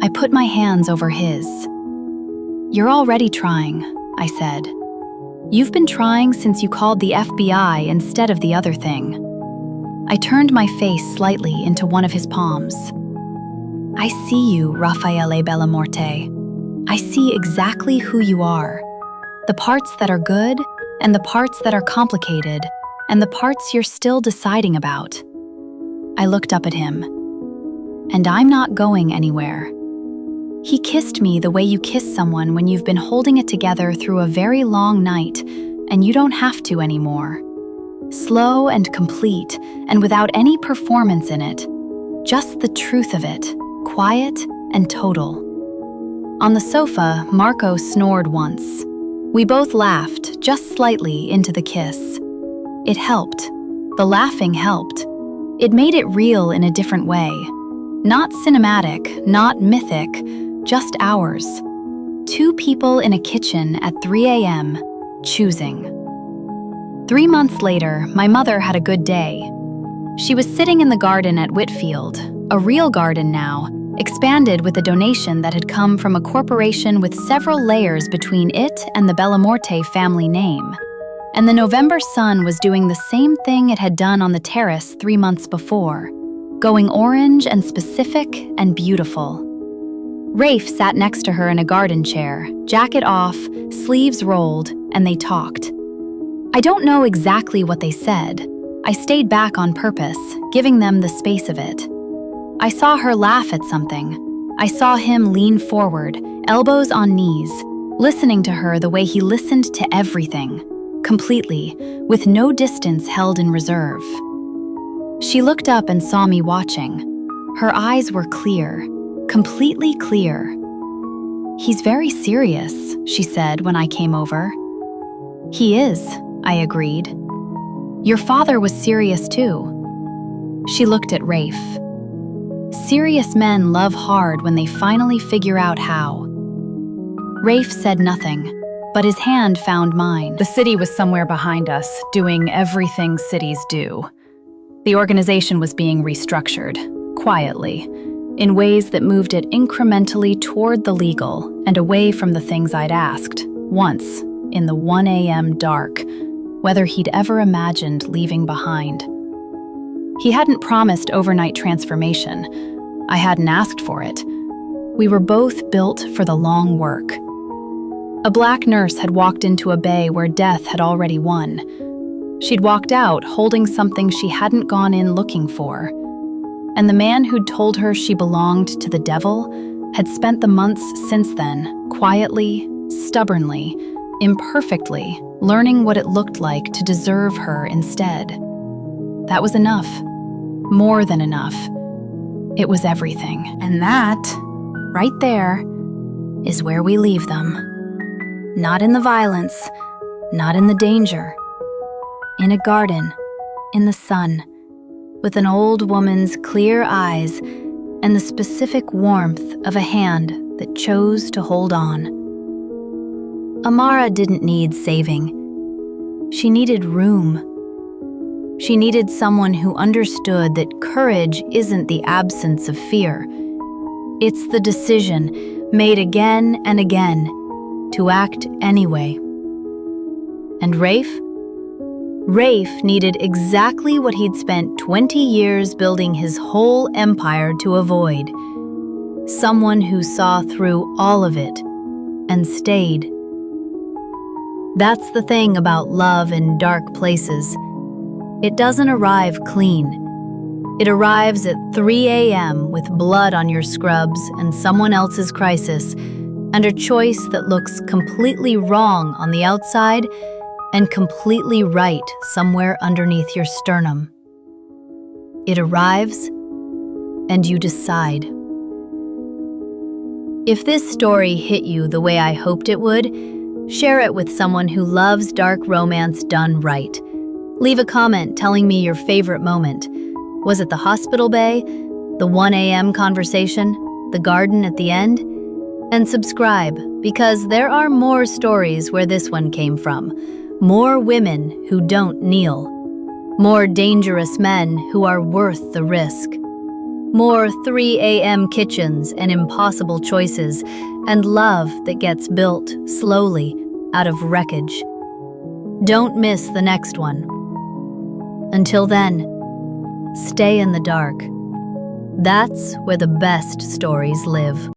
I put my hands over his. You're already trying, I said. You've been trying since you called the FBI instead of the other thing. I turned my face slightly into one of his palms. I see you, Raffaele Bellamorte. I see exactly who you are. The parts that are good, and the parts that are complicated, and the parts you're still deciding about. I looked up at him. And I'm not going anywhere. He kissed me the way you kiss someone when you've been holding it together through a very long night, and you don't have to anymore. Slow and complete, and without any performance in it. Just the truth of it, quiet and total. On the sofa, Marco snored once. We both laughed, just slightly, into the kiss. It helped. The laughing helped. It made it real in a different way. Not cinematic, not mythic, just ours. Two people in a kitchen at 3 a.m., choosing. 3 months later, my mother had a good day. She was sitting in the garden at Whitfield, a real garden now, expanded with a donation that had come from a corporation with several layers between it and the Bellamorte family name. And the November sun was doing the same thing it had done on the terrace 3 months before, going orange and specific and beautiful. Rafe sat next to her in a garden chair, jacket off, sleeves rolled, and they talked. I don't know exactly what they said. I stayed back on purpose, giving them the space of it. I saw her laugh at something. I saw him lean forward, elbows on knees, listening to her the way he listened to everything, completely, with no distance held in reserve. She looked up and saw me watching. Her eyes were clear, completely clear. He's very serious, she said when I came over. He is, I agreed. Your father was serious too. She looked at Rafe. Serious men love hard when they finally figure out how. Rafe said nothing, but his hand found mine. The city was somewhere behind us, doing everything cities do. The organization was being restructured, quietly, in ways that moved it incrementally toward the legal and away from the things I'd asked, once, in the 1 a.m. dark, whether he'd ever imagined leaving behind. He hadn't promised overnight transformation. I hadn't asked for it. We were both built for the long work. A black nurse had walked into a bay where death had already won. She'd walked out holding something she hadn't gone in looking for. And the man who'd told her she belonged to the devil had spent the months since then, quietly, stubbornly, imperfectly, learning what it looked like to deserve her instead. That was enough. More than enough. It was everything. And that, right there, is where we leave them. Not in the violence, not in the danger. In a garden, in the sun, with an old woman's clear eyes and the specific warmth of a hand that chose to hold on. Amara didn't need saving. She needed room. She needed someone who understood that courage isn't the absence of fear. It's the decision, made again and again, to act anyway. And Rafe? Rafe needed exactly what he'd spent 20 years building his whole empire to avoid. Someone who saw through all of it and stayed. That's the thing about love in dark places. It doesn't arrive clean. It arrives at 3 a.m. with blood on your scrubs and someone else's crisis, and a choice that looks completely wrong on the outside and completely right somewhere underneath your sternum. It arrives, and you decide. If this story hit you the way I hoped it would, share it with someone who loves dark romance done right. Leave a comment telling me your favorite moment. Was it the hospital bay, the 1 a.m. conversation, the garden at the end? And subscribe, because there are more stories where this one came from. More women who don't kneel. More dangerous men who are worth the risk. More 3 a.m. kitchens and impossible choices, and love that gets built slowly out of wreckage. Don't miss the next one. Until then, stay in the dark. That's where the best stories live.